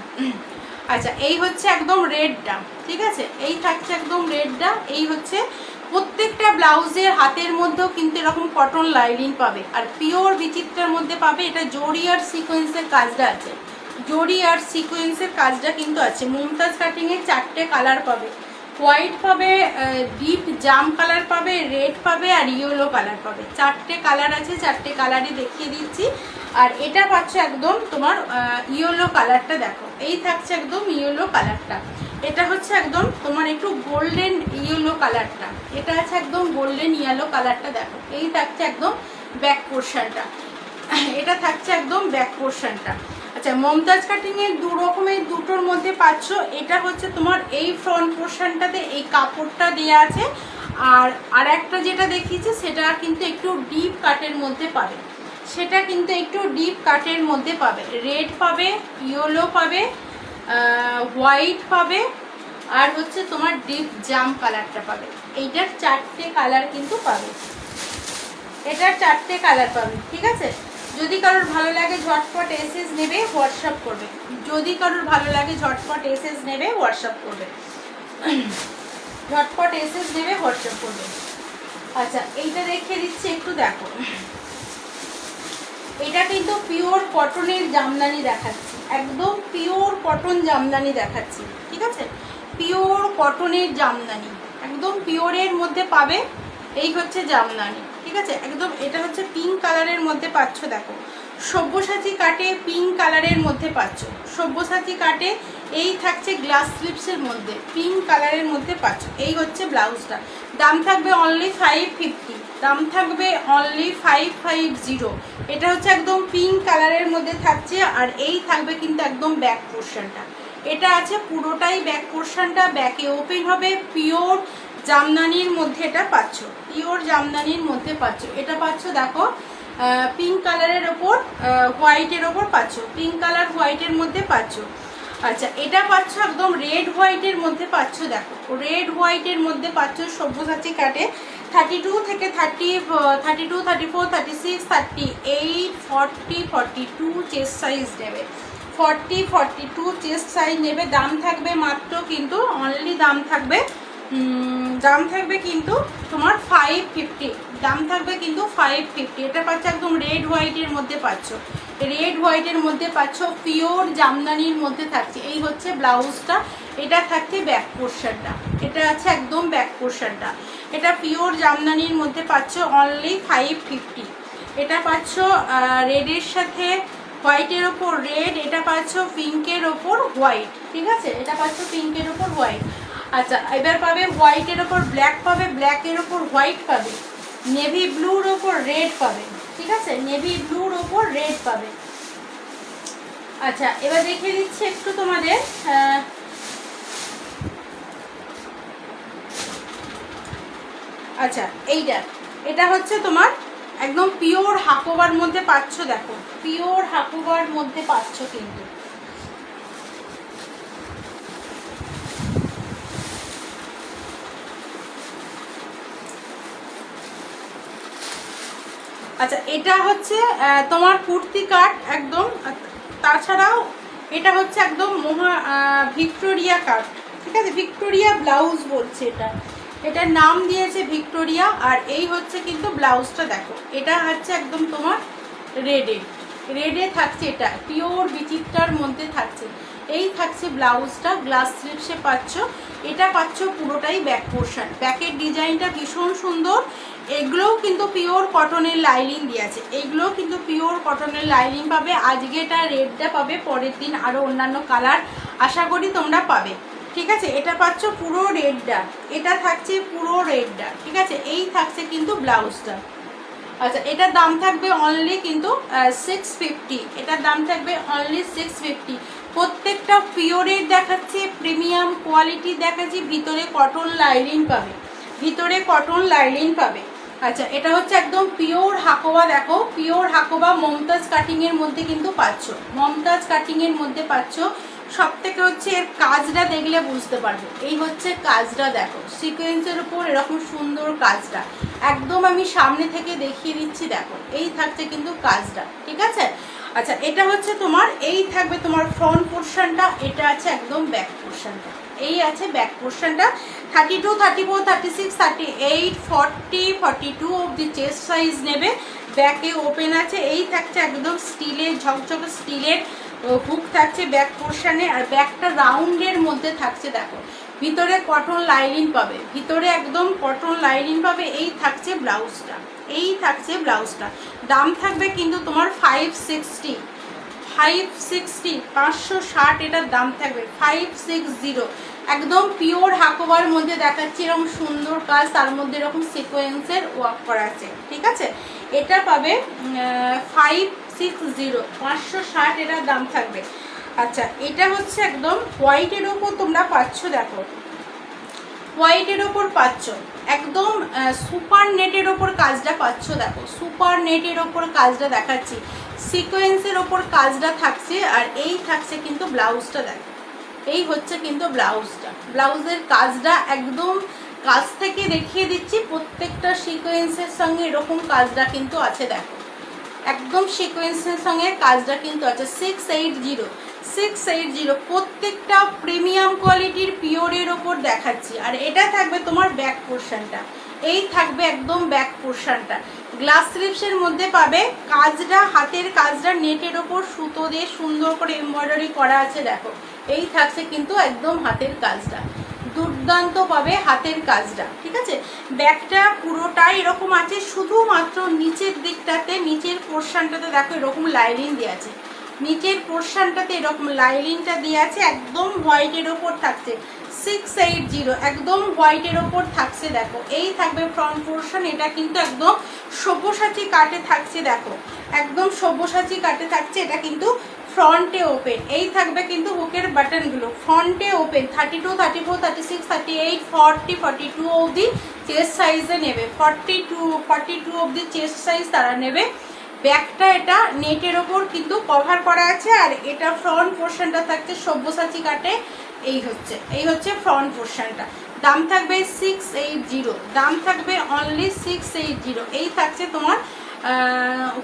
Speaker 1: আচ্ছা এই হচ্ছে একদম রেডটা, ঠিক আছে, এই থাকছে একদম রেডটা। এই হচ্ছে প্রত্যেকটা ব্লাউজের হাতের মধ্যেও কিন্তু এরকম কটন লাইনিং পাবে, আর পিওর বিচিত্রার মধ্যে পাবে। এটা জরি আর সিকোয়েন্সের কাজটা আছে, জরি আর সিকোয়েন্সের কাজটা কিন্তু আছে। মুমতাজ কাটিংয়ে 4টে কালার পাবে, হোয়াইট পাবে, ডিপ জাম কালার পাবে, রেড পাবে আর ইয়েলো কালার পাবে। 4টে কালার আছে, 4টে কালারই দেখিয়ে দিচ্ছি। আর এটা পাচ্ছে একদম তোমার ইয়েলো কালারটা, দেখো এই থাকছে একদম ইয়েলো কালারটা। এটা হচ্ছে একদম তোমার একটু গোল্ডেন ইয়েলো কালারটা, এটা আছে একদম গোল্ডেন ইয়েলো কালারটা, দেখো এই থাকছে একদম ব্যাক পোর্শনটা, এটা থাকছে একদম ব্যাক পোর্শনটা। আচ্ছা মমতাজ কাটিংয়ের দু রকমের, দুটোর মধ্যে পাচ্ছ। এটা হচ্ছে তোমার এই ফ্রন্ট পোর্শনটাতে এই কাপড়টা দেওয়া আছে, আর একটা যেটা দেখিয়েছে সেটা কিন্তু একটু ডিপ কাটের মধ্যে পাবে, সেটা কিন্তু একটু ডিপ কাটের মধ্যে পাবে। রেড পাবে, ইয়েলো পাবে, হোয়াইট পাবে, আর হচ্ছে তোমার ডিপ জাম কালারটা পাবে। এইটার 4টে কালার কিন্তু পাবে, এটার 4টে কালার পাবে, ঠিক আছে। যদি কারোর ভালো লাগে ঝটপট এসএস নেবে, হোয়াটসঅ্যাপ করবে। যদি কারোর ভালো লাগে ঝটপট এসএস নেবে, হোয়াটসঅ্যাপ করবে, ঝটপট এসএস নেবে, হোয়াটসঅ্যাপ করবে। আচ্ছা এইটা দেখিয়ে দিচ্ছি একটু, দেখো এটা কিন্তু পিওর কটনের জামদানি দেখাচ্ছি, একদম পিওর কটন জামদানি দেখাচ্ছি, ঠিক আছে, পিওর কটনের জামদানি, একদম পিওরের মধ্যে পাবে। এই হচ্ছে জামদানি, ঠিক আছে, একদম। এটা হচ্ছে পিঙ্ক কালারের মধ্যে পাচ্ছ, দেখো সব্যসাচী কাটে পিঙ্ক কালারের মধ্যে পাচ্ছ, সব্যসাচী কাটে। এই থাকছে গ্লাস স্লিপসের মধ্যে পিঙ্ক কালারের মধ্যে পাচ্ছ। এই হচ্ছে ব্লাউজটা, দাম থাকবে অনলি 550, দাম থাকবে অনলি 550। এটা হচ্ছে একদম পিঙ্ক কালারের মধ্যে থাকছে, আর এই থাকবে কিন্তু একদম ব্যাক পোর্শনটা। এটা আছে পুরোটাই ব্যাক পোর্শনটা, ব্যাকে ওপেন হবে। পিওর জামদানির মধ্যে এটা পাচ্ছ, পিওর জামদানির মধ্যে পাচ্ছ। এটা পাচ্ছ দেখো পিঙ্ক কালারের ওপর হোয়াইটের ওপর পাচ্ছ, পিঙ্ক কালার হোয়াইটের মধ্যে পাচ্ছ। আচ্ছা এটা পাচ্ছ একদম রেড হোয়াইটের মধ্যে পাচ্ছ, দেখো রেড হোয়াইটের মধ্যে পাচ্ছ। সব্যসাচী কাটে 32 থেকে 32, 34, 36, 38, 40, 42 চেস্ট সাইজ নেবে, 40, 42 চেস্ট সাইজ নেবে। দাম থাকবে মাত্র কিন্তু অনলি দাম থাকবে কিন্তু তোমার 550, দাম থাকবে কিন্তু 550। এটা পাচ্ছ একদম রেড হোয়াইটের মধ্যে পাচ্ছ, রেড হোয়াইটের মধ্যে পাচ্ছ, পিওর জামদানির মধ্যে থাকছে। এই হচ্ছে ব্লাউজটা, এটা থাকছে ব্যাক পোর্শনটা, এটা আছে একদম ব্যাক পোর্শনটা। এটা পিওর জামদানির মধ্যে পাচ্ছ অনলি 550। এটা পাচ্ছ রেডের সাথে হোয়াইটের ওপর রেড, এটা পাচ্ছ পিঙ্কের ওপর হোয়াইট, ঠিক আছে, এটা পাচ্ছ পিঙ্কের ওপর হোয়াইট। আচ্ছা এবার পাবে হোয়াইটের ওপর ব্ল্যাক পাবে, ব্ল্যাকের ওপর হোয়াইট পাবে, নেভি ব্লুর ওপর রেড পাবে, ঠিক আছে, নেভি ব্লুর ওপর রেড পাবে। আচ্ছা এবার দেখিয়ে দিচ্ছি একটু তোমাদের, আচ্ছা এটা হচ্ছে তোমার একদম পিওর হাকোবার মধ্যে পাচ্ছ, দেখো পিওর হাকোবার মধ্যে পাচ্ছ কিন্তু। আচ্ছা এটা হচ্ছে তোমার কুর্তি কাট একদম, তাছাড়াও এটা হচ্ছে একদম ভিক্টোরিয়া কাট, ঠিক আছে, ভিক্টোরিয়া ব্লাউজ বলছে এটা, এটার নাম দিয়েছে ভিক্টোরিয়া। আর এই হচ্ছে কিন্তু ব্লাউজটা, দেখো এটা হচ্ছে একদম তোমার রেডে থাকছে, এটা পিওর বিচিত্রার মধ্যে থাকছে। এই থাকছে ব্লাউজটা, গ্লাস স্লিপসে পাচ্ছ। এটা পাচ্ছ পুরোটাই ব্যাক পোর্শন, ব্যাকের ডিজাইনটা ভীষণ সুন্দর। এগুলোও কিন্তু পিওর কটনের লাইনিং দিয়ে আছে, এইগুলোও কিন্তু পিওর কটনের লাইনিং পাবে। আজকে এটা রেডটা পাবে, পরের দিন আরও অন্যান্য কালার আশা করি তোমরা পাবে, ঠিক আছে। এটা পাচ্ছ পুরো রেডটা, এটা থাকছে পুরো রেডটা, ঠিক আছে। এই থাকছে কিন্তু ব্লাউজটা। আচ্ছা এটার দাম থাকবে অনলি কিন্তু 650, এটার দাম থাকবে অনলি 650। প্রত্যেকটা পিওরের দেখাচ্ছে, প্রিমিয়াম কোয়ালিটি দেখাচ্ছি, ভিতরে কটন লাইলিন পাবে, ভিতরে কটন লাইলিন পাবে। আচ্ছা, এটা হচ্ছে একদম পিওর হাকোবা, দেখো পিওর হাকোবা মমতাজ কাটিংয়ের মধ্যে কিন্তু পাচ্ছ, মমতাজ কাটিংয়ের মধ্যে পাচ্ছ। সব থেকে হচ্ছে এর কাজটা দেখলে বুঝতে পারবে, এই হচ্ছে কাজটা দেখো, সিকোয়েন্সের উপর এরকম সুন্দর কাজটা, একদম আমি সামনে থেকে দেখিয়ে দিচ্ছি, দেখো এই থাকছে কিন্তু কাজটা, ঠিক আছে। আচ্ছা, এটা হচ্ছে তোমার, এই থাকবে তোমার ফ্রন্ট পোর্শনটা, এটা আছে একদম ব্যাক পোর্শনটা, এই আছে ব্যাক পোর্শনটা। 32, 34, 36, 38, 40, 42 অবধি চেস্ট সাইজ নেবে। ব্যাকে ওপেন আছে, এই থাকছে একদম স্টিলের, ঝকঝকে স্টিলের হুক থাকছে ব্যাক পোর্শনে, আর ব্যাকটা রাউন্ডের মধ্যে থাকছে, দেখো ভিতরে কটন লাইনিং পাবে, ভিতরে একদম কটন লাইনিং পাবে। এই থাকছে ব্লাউজটা, এই থাকছে ব্লাউজটা। দাম থাকবে কিন্তু তোমার 560, 560 এটার দাম থাকবে 560। একদম পিওর হাকোবার মধ্যে দেখাচ্ছি, এরকম সুন্দর কাজ, তার মধ্যে এরকম সিকোয়েন্সের ওয়ার্ক করা আছে, ঠিক আছে। এটা পাবে 560, 560 এটার দাম থাকবে। আচ্ছা, এটা হচ্ছে একদম হোয়াইটের ওপর তোমরা পাচ্ছ, দেখো হোয়াইটের ওপর পাচ্ছ, একদম সুপার নেটের ওপর কাজটা পাচ্ছ, দেখো সুপার নেটের ওপর কাজটা দেখাচ্ছি, সিকোয়েন্সের ওপর কাজটা থাকছে। আর এই থাকছে কিন্তু ব্লাউজটা, দেখো এই হচ্ছে কিন্তু ব্লাউজটা, ব্লাউজের কাজটা একদম কাজ থেকে দেখিয়ে দিচ্ছি। প্রত্যেকটা সিকোয়েন্সের সঙ্গে এরকম কাজটা কিন্তু আছে, দেখো একদম সিকোয়েন্সের সঙ্গে কাজটা কিন্তু আছে। 680, প্রত্যেকটা প্রিমিয়াম কোয়ালিটির পিওরের ওপর দেখাচ্ছি। আর এটা থাকবে তোমার ব্যাক পোর্শনটা, এই থাকবে একদম ব্যাক পোর্শনটা, গ্লাস স্লিপসের মধ্যে পাবে। কাজটা, হাতের কাজটা নেটের ওপর সুতো দিয়ে সুন্দর করে এমব্রয়ডারি করা আছে, দেখো এই থাকছে কিন্তু একদম হাতের কাজটা, দুর্দান্ত পাবে হাতের কাজটা, ঠিক আছে। ব্যাকটা পুরোটাই এরকম আছে, শুধুমাত্র নিচের দিকটাতে, নিচের পোর্শনটাতে দেখো এরকম লাইনিং দেওয়া আছে, নিচের পোর্শনটাতে এরকম লাইনিংটা দেওয়া আছে, একদম হোয়াইটের ওপর থাকছে 680, একদম হোয়াইটের ওপর থাকছে, দেখো এই থাকবে ফ্রন্ট পোর্শন। এটা কিন্তু একদম সব্যসাচী কাটে থাকছে, দেখো একদম সব্যসাচী কাটে থাকছে, এটা কিন্তু ফ্রন্টে ওপেন। এই থাকবে কিন্তু হুকের বাটনগুলো ফ্রন্টে ওপেন, 32, 34, 36, 38, 40, 42 অবধি চেস্ট সাইজে নেবে, 42 অবধি চেস্ট সাইজ তারা নেবে। ব্যাকটা এটা নেটের ওপর কিন্তু কভার করা আছে, আর এটা ফ্রন্ট পোর্শনটা থাকছে সব্যসাচী কাটে। এই হচ্ছে ফ্রন্ট পোর্শনটা। দাম থাকবে 680, দাম থাকবে অনলি 680। এই থাকছে তোমার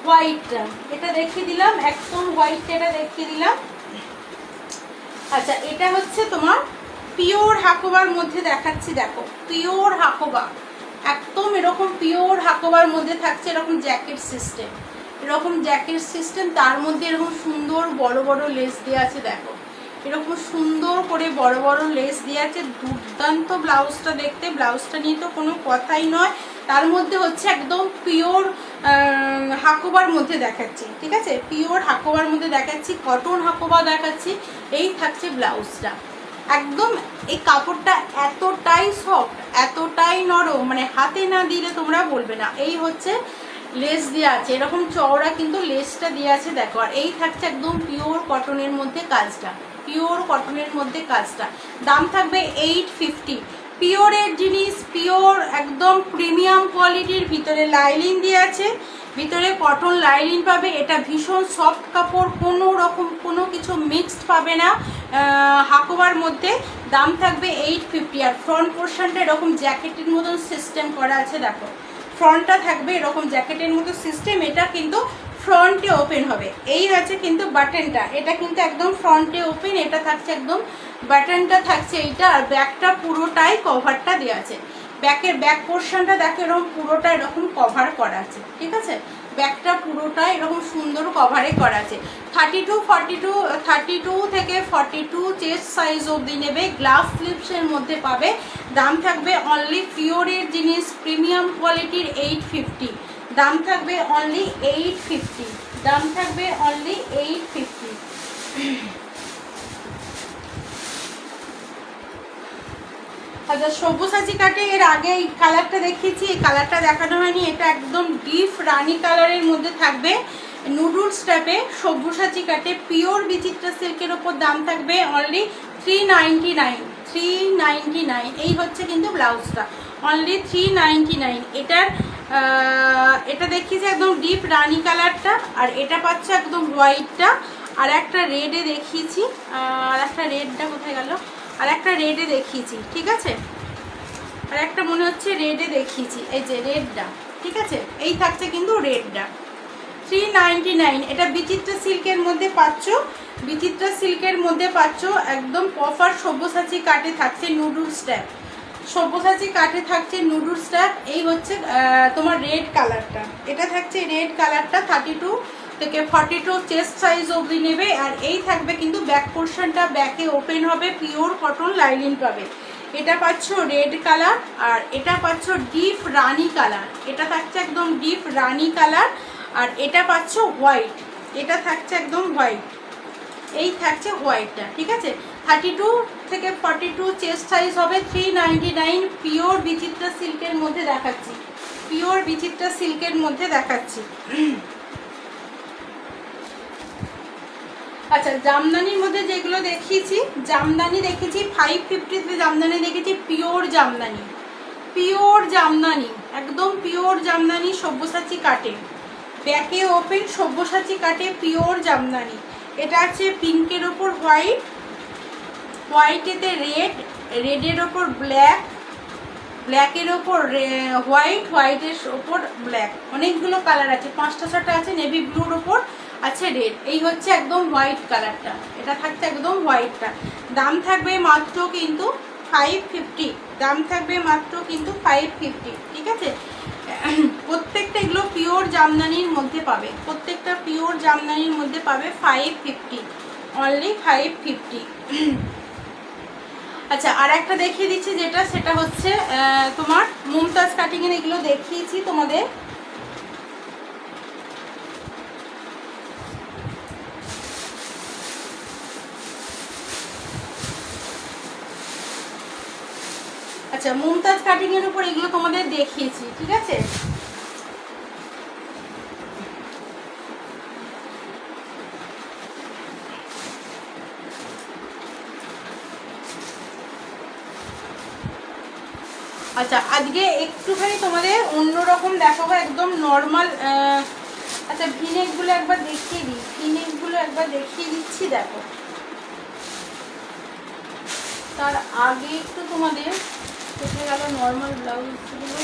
Speaker 1: হোয়াইটটা, এটা দেখিয়ে দিলাম, একদম হোয়াইটটা এটা দেখিয়ে দিলাম। আচ্ছা, এটা হচ্ছে তোমার পিওর হাকোবার মধ্যে দেখাচ্ছি, দেখো পিওর হাকোবা, একদম এরকম পিওর হাকোবার মধ্যে থাকছে এরকম জ্যাকেট সিস্টেম, এরকম জ্যাকেট সিস্টেম, তার মধ্যে এরকম সুন্দর বড় বড় লেস দেওয়া আছে, দেখো এরকম সুন্দর করে বড় বড় লেস দেওয়া আছে, দুর্দান্ত ব্লাউজটা দেখতে, ব্লাউজটা নিয়ে তো কোনো কথাই নয়। তার মধ্যে হচ্ছে একদম পিওর হাকোবার মধ্যে দেখাচ্ছি, ঠিক আছে, পিওর হাকোবার মধ্যে দেখাচ্ছি, কটন হাকোবা দেখাচ্ছি। এই থাকছে ব্লাউজটা, একদম এই কাপড়টা এতটাই সফট, এতটাই নরম, মানে হাতে না দিলে তোমরা বলবে না। এই হচ্ছে লেস দেওয়া আছে, এরকম চওড়া কিন্তু লেসটা দেওয়া আছে, দেখো। আর এই থাকছে একদম পিওর কটনের মধ্যে কাজটা, পিওর কটনের মধ্যে কাজটা। দাম থাকবে 850। পিওরের জিনিস, পিওর একদম প্রিমিয়াম কোয়ালিটির, ভিতরে লাইনিং দিয়ে আছে, ভিতরে কটন লাইনিং পাবে। এটা ভীষণ সফট কাপড়, কোনো রকম কোনো কিছু মিক্সড পাবে না হাকোবার মধ্যে। দাম থাকবে 850। আর ফ্রন্ট পোর্শনটা এরকম জ্যাকেটের মতন সিস্টেম করা আছে, দেখো ফ্রন্টটা থাকবে এরকম জ্যাকেটের মতো সিস্টেম, এটা কিন্তু ফ্রন্টে ওপেন হবে। এই আছে কিন্তু বাটনটা, এটা কিন্তু একদম ফ্রন্টে ওপেন, এটা থাকছে একদম বাটনটা থাকছে এইটা। আর ব্যাকটা পুরোটাই কভারটা দেওয়া আছে, ব্যাকের ব্যাক পোর্শনটা দেখো এরকম পুরোটা এরকম কভার করা আছে, ঠিক আছে। ব্যাকটা পুরোটা এরকম সুন্দর কভারে করা আছে। 32 থেকে 42 চেস্ট সাইজ অবধি নেবে, গ্লাস স্লিপসের মধ্যে পাবে। দাম থাকবে অনলি, পিওরের জিনিস প্রিমিয়াম কোয়ালিটির 850। দাম থাকবে অনলি 850, দাম থাকবে অনলি 850। আচ্ছা, সব্যসাচী কাটে এর আগে এই কালারটা দেখিয়েছি, এই কালারটা দেখানো হয়নি, এটা একদম ডিপ রানি কালারের মধ্যে থাকবে। নুডলস টাইপে সব্যসাচী কাটে পিওর বিচিত্রা সিল্কের ওপর দাম থাকবে অনলি 399 399। এই হচ্ছে কিন্তু ব্লাউজটা অনলি 399। এটা দেখিয়েছি একদম ডিপ রানি কালারটা, আর এটা পাচ্ছে একদম হোয়াইটটা, আর একটা রেডে দেখিয়েছি, আর একটা রেডটা কোথায় গেল, আর একটা রেডে দেখিয়েছি, ঠিক আছে, আর একটা মনে হচ্ছে রেডে দেখিয়েছি, এই যে রেডটা, ঠিক আছে। এই থাকছে কিন্তু রেডটা 399। এটা বিচিত্রা সিল্কের মধ্যে পাচ্ছ, বিচিত্রা সিল্কের মধ্যে পাচ্ছ একদম প্রপার সব্যসাচী কাটে থাকছে নুডলস ট্যাপ, সব্যসাচী কাটে থাকছে নুডলস ট্যাপ। এই হচ্ছে তোমার রেড কালারটা, এটা থাকছে রেড কালারটা 32 থেকে 42 চেস্ট সাইজ অবধি নেবে। আর এই থাকবে কিন্তু ব্যাক পোর্শনটা, ব্যাকে ওপেন হবে, পিওর কটন লাইলিন পাবে। এটা পাচ্ছ রেড কালার, আর এটা পাচ্ছ ডিপ রানি কালার, এটা থাকছে একদম ডিপ রানি কালার, আর এটা পাচ্ছ হোয়াইট, এটা থাকছে একদম হোয়াইট, এই থাকছে হোয়াইটটা, ঠিক আছে। 32 থেকে 42 চেস্ট সাইজ হবে, 399। পিওর বিচিত্রা সিল্কের মধ্যে দেখাচ্ছি, পিওর বিচিত্রা সিল্কের মধ্যে দেখাচ্ছি। আচ্ছা, জামদানির মধ্যে যেগুলো দেখিয়েছি, জামদানি দেখেছি 550-তে, জামদানি দেখেছি পিওর জামদানি, পিওর জামদানি, একদম পিওর জামদানি সব্যসাচী কাটে, ব্যাকে ওপেন সব্যসাচী কাটে, পিওর জামদানি। এটা আছে পিঙ্কের ওপর হোয়াইট, হোয়াইটেতে রেড, রেডের ওপর ব্ল্যাক, ব্ল্যাকের ওপর হোয়াইট, হোয়াইটের ওপর ব্ল্যাক, অনেকগুলো কালার আছে, 5টা-6টা আছে, নেভি ব্লুর ওপর আছে রেড। এই হচ্ছে একদম হোয়াইট কালারটা, এটা থাকছে একদম হোয়াইটটা। দাম থাকবে মাত্র কিন্তু 550, দাম থাকবে মাত্র কিন্তু 550, ঠিক আছে। প্রত্যেকটা এগুলো পিওর জামদানির মধ্যে পাবে, প্রত্যেকটা পিওর জামদানির মধ্যে পাবে 550, অনলি 550। আচ্ছা, আর একটা দেখিয়ে দিচ্ছি যেটা, সেটা হচ্ছে তোমার মুমতাজ কাটিংয়ের, এগুলো দেখিয়েছি তোমাদের। আচ্ছা, মুমতাজ কাটিংয়ের উপর এগুলো তোমাদের দেখিয়েছি, ঠিক আছে। আচ্ছা, আজকে একটুখানি তোমাদের অন্যরকম দেখাবো, একদম নর্মাল। আচ্ছা, ভিনেকগুলো একবার দেখিয়ে দিই, ভিনেকগুলো একবার দেখিয়ে দিচ্ছি, দেখো। তার আগে একটু তোমাদের কোথায় গেল নর্মাল ব্লাউজগুলো,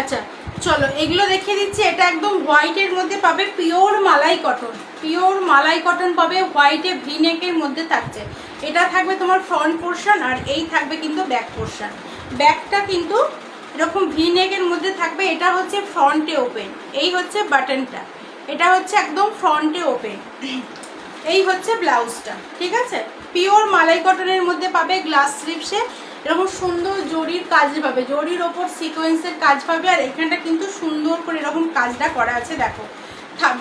Speaker 1: আচ্ছা চলো এগুলো দেখিয়ে দিচ্ছি। এটা একদম হোয়াইটের মধ্যে পাবে, পিওর মালাই কটন, পিওর মালাই কটন পাবে, হোয়াইটে ভিনেকের মধ্যে থাকছে। এটা থাকবে তোমার ফ্রন্ট পোর্শন, আর এই থাকবে কিন্তু ব্যাক পোর্শন। ব্যাকটা কিন্তু এরকম ভিনেকের মধ্যে থাকবে, এটা হচ্ছে ফ্রন্টে ওপেন, এই হচ্ছে বাটনটা, এটা হচ্ছে একদম ফ্রন্টে ওপেন। এই হচ্ছে ব্লাউজটা, ঠিক আছে। পিওর মালাই কটনের মধ্যে পাবে, গ্লাস স্লিপসে এরকম সুন্দর জরির কাজ পাবে, জরির ওপর সিকোয়েন্সের কাজ পাবে, আর এখানটা কিন্তু সুন্দর করে এরকম কাজটা করা আছে, দেখো।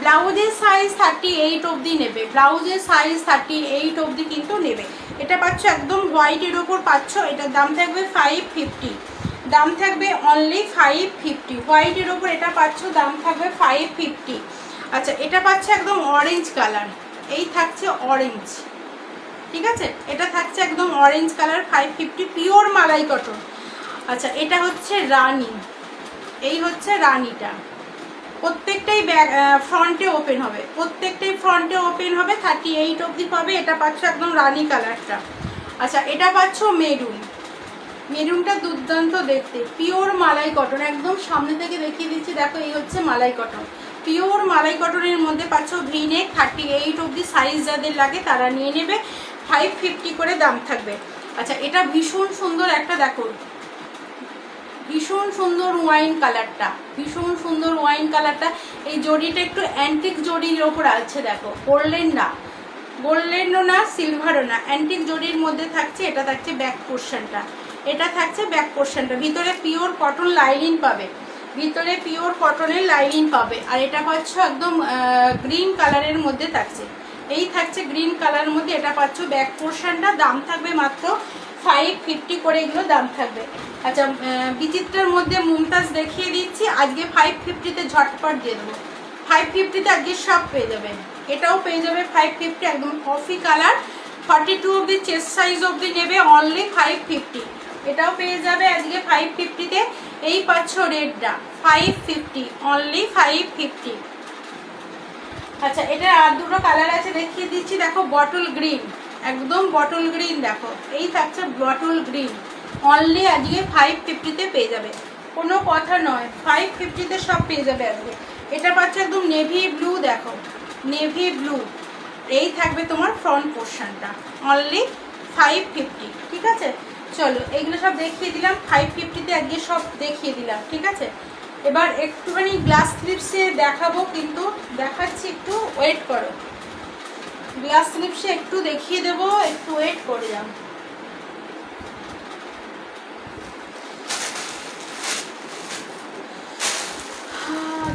Speaker 1: ব্লাউজের সাইজ 38 অবধি নেবে, ব্লাউজের সাইজ 38 অবধি কিন্তু নেবে। এটা পাচ্ছ একদম হোয়াইটের ওপর পাচ্ছ, এটার দাম থাকবে 550, দাম থাকবে অনলি 550। হোয়াইটের ওপর এটা পাচ্ছ, দাম থাকবে 550। আচ্ছা, এটা পাচ্ছ একদম অরেঞ্জ কালার, এই থাকছে অরেঞ্জ, ঠিক আছে। এটা থাকছে একদম অরেঞ্জ কালার, 550, পিওর মালাই কটন। আচ্ছা, এটা হচ্ছে রানী, এই হচ্ছে রানীটা, প্রত্যেকটাই ফ্রন্টে ওপেন হবে, প্রত্যেকটাই ফ্রন্টে ওপেন হবে, 38 অবধি পাবে। এটা পাচ্ছ একদম রানী কালারটা। আচ্ছা, এটা পাচ্ছ মেরুন, মেরুনটা দুর্দান্ত দেখতে, পিওর মালাই কটন, একদম সামনে থেকে দেখিয়ে দিচ্ছি, দেখো। এই হচ্ছে মালাই কটন, পিওর মালাই কটনের মধ্যে পাচ্ছ ভি নেক, 38 অবধি সাইজ যাদের লাগে তারা নিয়ে নেবে। 550 করে দাম থাকবে। আচ্ছা এটা ভীষণ সুন্দর একটা, দেখো ভীষণ সুন্দর ওয়াইন কালারটা, ভীষণ সুন্দর ওয়াইন কালারটা। এই জড়িটা একটু অ্যান্টিক জড়ির ওপর আছে, দেখো গোল্ডেন না, গোল্ডেনও না সিলভারও না, অ্যান্টিক জড়ির মধ্যে থাকছে। এটা থাকছে ব্যাক পোর্শনটা, এটা থাকছে ব্যাক পোর্শনটা। ভিতরে পিওর কটন লাইনিং পাবে, ভিতরে পিওর কটনের লাইনিং পাবে। আর এটা পাচ্ছ একদম গ্রিন কালারের মধ্যে থাকছে, এই থাকছে গ্রিন কালারের মধ্যে। এটা পাচ্ছ ব্যাক পোর্শনটা, দাম থাকবে মাত্র 550 করে এগুলো দাম থাকবে। আচ্ছা বিচিত্রার মধ্যে মুমতাজ দেখিয়ে দিচ্ছি, আজকে 550-তে ঝটপট দিয়ে দেবো। 550-তে আজকে সব পেয়ে যাবেন। এটাও পেয়ে যাবে 550, একদম কফি কালার, 42 অবধি চেস্ট সাইজ অবধি নেবে, অনলি 550। এটাও পেয়ে যাবে আজকে 550-তে। এই পাচ্ছ রেডটা 550, অনলি 550। আচ্ছা এটা আর দুটো কালার আছে দেখিয়ে দিচ্ছি, দেখো বটল গ্রিন, একদম বটল গ্রিন, দেখো এই থাকছে বটল গ্রিন, অনলি আজকে 550-তে পেয়ে যাবে, কোনো কথা নয়, 550-তে সব পেয়ে যাবে আজকে। এটা পাচ্ছে একদম নেভি ব্লু, দেখো নেভি ব্লু, এই থাকবে তোমার ফ্রন্ট পোর্শনটা, অনলি 550। ঠিক আছে, চলো এইগুলো সব দেখিয়ে দিলাম, 550-তে আজকে সব দেখিয়ে দিলাম। ঠিক আছে, এবার একটুখানি গ্লাস স্লিপসে দেখাবো, কিন্তু দেখাচ্ছি, একটু ওয়েট করো। গ্লাস স্লিপসে একটু দেখিয়ে দেবো, একটু ওয়েট করে যাও।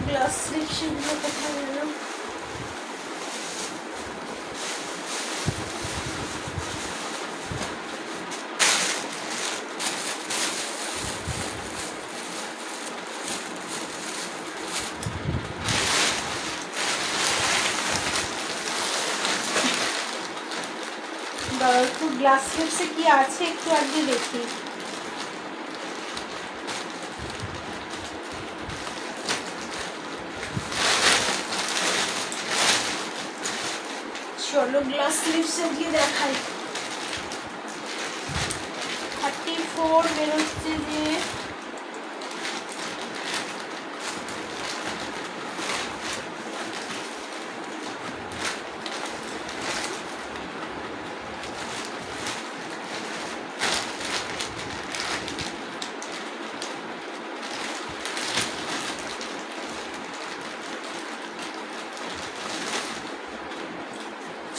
Speaker 1: গ্লাস স্লিপসগুলো কোথায় গেল? একটু গ্লাস স্লিপসে কি আছে একটু আগে দেখি। চলো গ্লাস স্লিপসে গিয়ে দেখাই। 34 বেরোচ্ছে যে,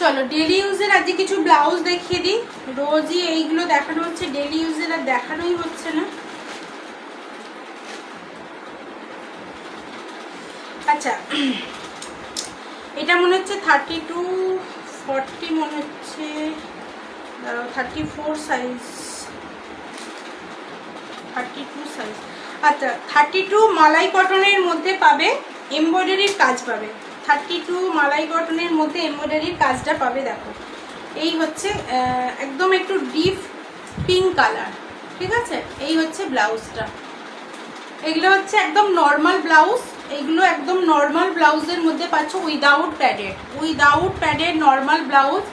Speaker 1: চলো ডেলি ইউজের আজকে কিছু ব্লাউজ দেখিয়ে দিই। রোজই এইগুলো দেখানো হচ্ছে, ডেলি ইউজের আর দেখানোই হচ্ছে না। আচ্ছা এটা মনে হচ্ছে 32-40 মনে হচ্ছে, 34 সাইজ, 32 সাইজ। আচ্ছা 32 মালাই কটনের মধ্যে পাবে, এমব্রয়ডারির কাজ পাবে। 32 মালাই কটনের মধ্যে এমব্রয়ডারির কাজটা পাবে। দেখো এই হচ্ছে একদম একটু ডিপ পিঙ্ক কালার। ঠিক আছে, এই হচ্ছে ব্লাউজটা। এগুলো হচ্ছে একদম নর্মাল ব্লাউজ, এইগুলো একদম নর্মাল ব্লাউজের মধ্যে পাচ্ছ, উইদাউট প্যাডেড নর্মাল ব্লাউজ।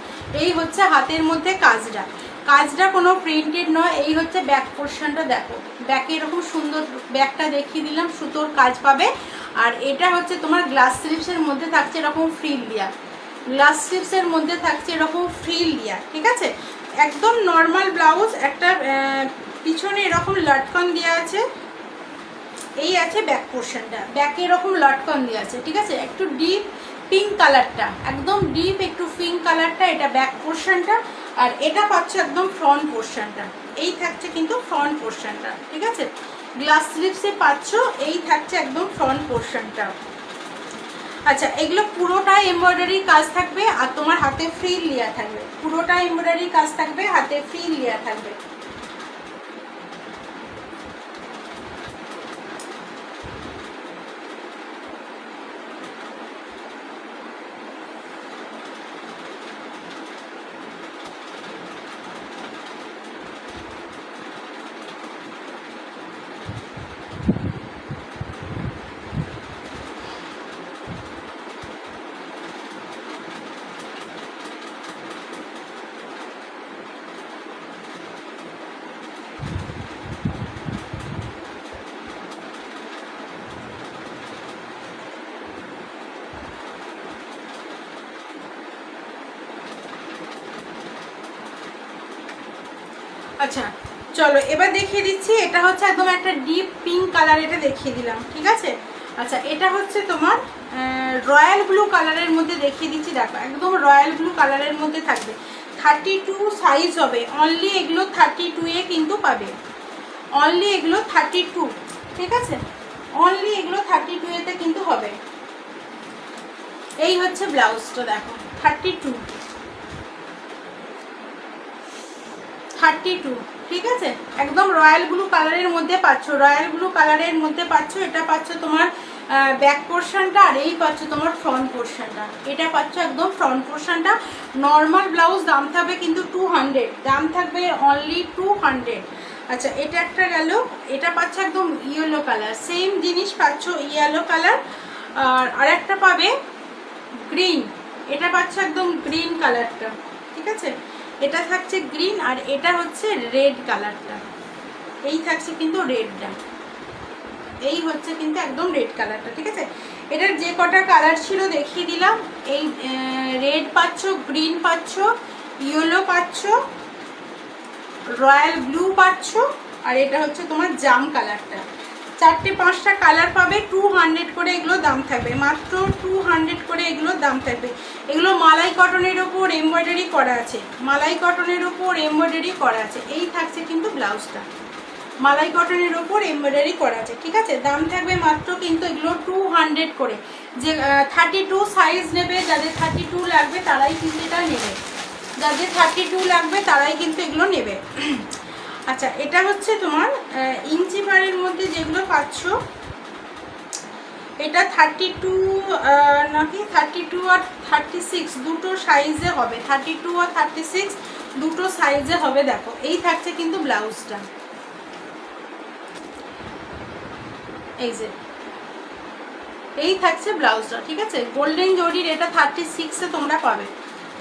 Speaker 1: এই হচ্ছে হাতের মধ্যে কাজটা, কাজটা কোনো প্রিন্টেড নয়। এই হচ্ছে ব্যাক পোর্শনটা, দেখো ব্যাকে এরকম সুন্দর ব্যাকটা দেখিয়ে দিলাম, সুতোর কাজ পাবে। আর এটা হচ্ছে তোমার গ্লাস স্লিপসের মধ্যে থাকছে এরকম ফ্রিল দেওয়া, গ্লাস স্লিপসের মধ্যে থাকছে এরকম ফ্রিল দেওয়া। ঠিক আছে, একদম নর্মাল ব্লাউজ। একটা পিছনে এরকম লটকন দেওয়া আছে, এই আছে ব্যাক পোর্শনটা, ব্যাকে এরকম লটকন দেওয়া আছে। ঠিক আছে, একটু ডিপ পিঙ্ক কালারটা, একদম ডিপ একটু পিঙ্ক কালারটা, এটা ব্যাক পোর্শনটা। আর এটা পাচ্ছ একদম ফ্রন্ট পোর্শনটা, এই থাকছে কিন্তু ফ্রন্ট পোর্শনটা। ঠিক আছে, গ্লাস স্লিপসে পাচ্ছ, এই থাকছে একদম ফ্রন্ট পোর্শনটা। আচ্ছা এগুলো পুরোটাই এমব্রয়ডারির কাজ থাকবে, আর তোমার হাতে ফ্রিল দেওয়া থাকবে, পুরোটা এমব্রয়ডারির কাজ থাকবে, হাতে ফ্রিল দেওয়া থাকবে। আচ্ছা চলো এবার দেখিয়ে দিচ্ছি, এটা হচ্ছে একদম একটা ডিপ পিঙ্ক কালার, এটা দেখিয়ে দিলাম, ঠিক আছে। আচ্ছা এটা হচ্ছে তোমার রয়্যাল ব্লু কালারের মধ্যে দেখিয়ে দিচ্ছি, দেখো একদম রয়্যাল ব্লু কালারের মধ্যে থাকবে, 32 সাইজ হবে, অনলি এগুলো 32 কিন্তু পাবে, অনলি এগুলো 32, ঠিক আছে, অনলি এগুলো 32 কিন্তু হবে। এই হচ্ছে ব্লাউজটা, দেখো 32, ঠিক আছে, একদম রয়্যাল ব্লু কালারের মধ্যে পাচ্ছ, রয়্যাল ব্লু কালারের মধ্যে পাচ্ছ। এটা পাচ্ছ তোমার ব্যাক পোর্শনটা, আর এই পাচ্ছ তোমার ফ্রন্ট পোর্শনটা, এটা পাচ্ছ একদম ফ্রন্ট পোর্শনটা। নর্মাল ব্লাউজ দাম থাকবে কিন্তু 200, দাম থাকবে অনলি 200। আচ্ছা এটা একটা গেল, এটা পাচ্ছ একদম ইয়েলো কালার, সেম জিনিস পাচ্ছ ইয়েলো কালার, আর আরেকটা পাবে গ্রিন, এটা পাচ্ছ একদম গ্রিন কালারটা, ঠিক আছে, এটা থাকছে গ্রিন, আর এটা হচ্ছে রেড কালারটা, এই থাকছে কিন্তু রেডটা, এই হচ্ছে কিন্তু একদম রেড কালারটা, ঠিক আছে। এটার যে কটা কালার ছিল দেখিয়ে দিলাম, এই রেড পাচ্ছ, গ্রিন পাচ্ছ, ইয়েলো পাচ্ছ, রয়্যাল ব্লু পাচ্ছ, আর এটা হচ্ছে তোমার জাম কালারটা, 4-5টা কালার পাবে, 200 করে এগুলো দাম থাকবে, মাত্র 200 করে এগুলো দাম থাকবে। এগুলো মালাই কটনের ওপর এমব্রয়ডারি করা আছে, মালাই কটনের ওপর এমব্রয়ডারি করা আছে, এই থাকছে কিন্তু ব্লাউজটা, মালাই কটনের ওপর এমব্রয়ডারি করা আছে, ঠিক আছে, দাম থাকবে মাত্র কিন্তু এগুলো 200 করে। যে 32 সাইজ নেবে, যাদের 32 লাগবে তারাই কিন্তু এটা নেবে, যাদের 32 লাগবে তারাই কিন্তু এগুলো নেবে। আচ্ছা এটা হচ্ছে তোমার ইঞ্চি বারের মধ্যে যেগুলো পাচ্ছ, এটা 32 নাকি 32 আর 36 দুটো সাইজে হবে, 32 আর 36 দুটো সাইজে হবে, দেখো এই থাকছে কিন্তু ব্লাউজটা, এই যে এই থাকছে ব্লাউজটা, ঠিক আছে, গোল্ডেন জরির, এটা 36-এ তোমরা পাবে,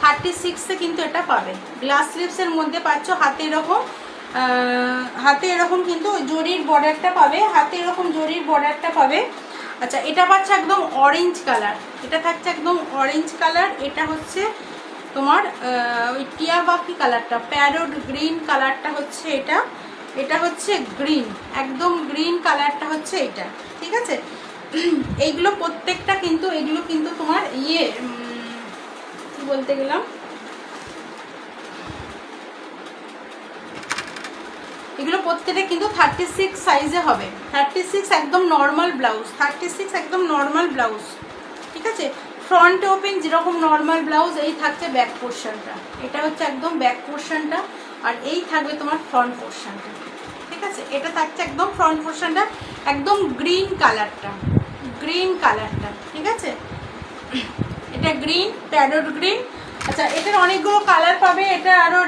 Speaker 1: 36-এ কিন্তু এটা পাবে, গ্লাস স্লিভসের মধ্যে পাচ্ছ, হাতে এরকম কিন্তু জরির বর্ডারটা পাবে, হাতে এরকম জরির বর্ডারটা পাবে। আচ্ছা এটা পাচ্ছে একদম অরেঞ্জ কালার, এটা থাকছে একদম অরেঞ্জ কালার, এটা হচ্ছে তোমার ওই টিয়া বাকি কালারটা, প্যারোট গ্রিন কালারটা হচ্ছে এটা, এটা হচ্ছে গ্রিন, একদম গ্রিন কালারটা হচ্ছে এটা, ঠিক আছে। এইগুলো প্রত্যেকটা কিন্তু, এগুলো কিন্তু তোমার ইয়ে কি বলতে গেলাম, এগুলো প্রত্যেকটা কিন্তু 36 সাইজে হবে, 36 একদম নর্মাল ব্লাউজ, 36 একদম নর্মাল ব্লাউজ, ঠিক আছে, ফ্রন্ট ওপেন যেরকম নর্মাল ব্লাউজ, এই থাকছে ব্যাক পোর্শনটা, এটা হচ্ছে একদম ব্যাক পোর্শনটা, আর এই থাকবে তোমার ফ্রন্ট পোর্শনটা, ঠিক আছে, এটা থাকছে একদম ফ্রন্ট পোর্শনটা, একদম গ্রিন কালারটা, গ্রিন কালারটা, ঠিক আছে, এটা গ্রিন, প্যারোট গ্রিন। আচ্ছা এটার অনেকগুলো কালার পাবে, এটা আরও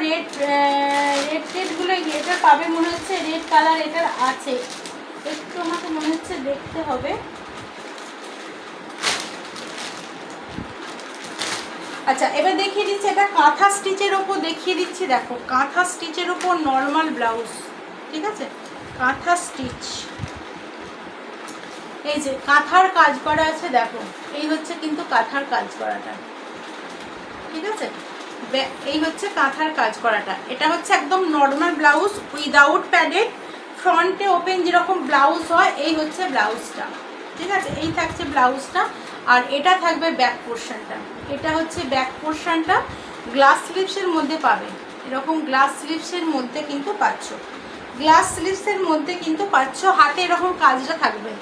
Speaker 1: রেডগুলো এটা পাবে মনে হচ্ছে, রেড কালার এটার আছে, একটু আমাকে মনে হচ্ছে দেখতে হবে। আচ্ছা এবার দেখিয়ে দিচ্ছি, এটা কাঁথা স্টিচের ওপর দেখিয়ে দিচ্ছি, দেখো কাঁথা স্টিচের ওপর নর্মাল ব্লাউজ, ঠিক আছে, কাঁথা স্টিচ, এই যে কাঁথার কাজ করা আছে, দেখো এই হচ্ছে কিন্তু কাঁথার কাজ করাটা, ঠিক আছে, এই হচ্ছে কাঁথার কাজ করাটা, এটা হচ্ছে একদম নর্মাল ব্লাউজ উইদাউট প্যাডেড, ফ্রন্টে ওপেন যেরকম ব্লাউজ হয়, এই হচ্ছে ব্লাউজটা, ঠিক আছে, এই থাকছে ব্লাউজটা, আর এটা থাকবে ব্যাক পোর্শনটা, এটা হচ্ছে ব্যাক পোর্শনটা, গ্লাস স্লিভসের মধ্যে পাবে, এরকম গ্লাস স্লিভসের মধ্যে কিন্তু পাচ্ছ, গ্লাস স্লিভসের মধ্যে কিন্তু পাচ্ছ, হাতে এরকম কাজটা থাকবে,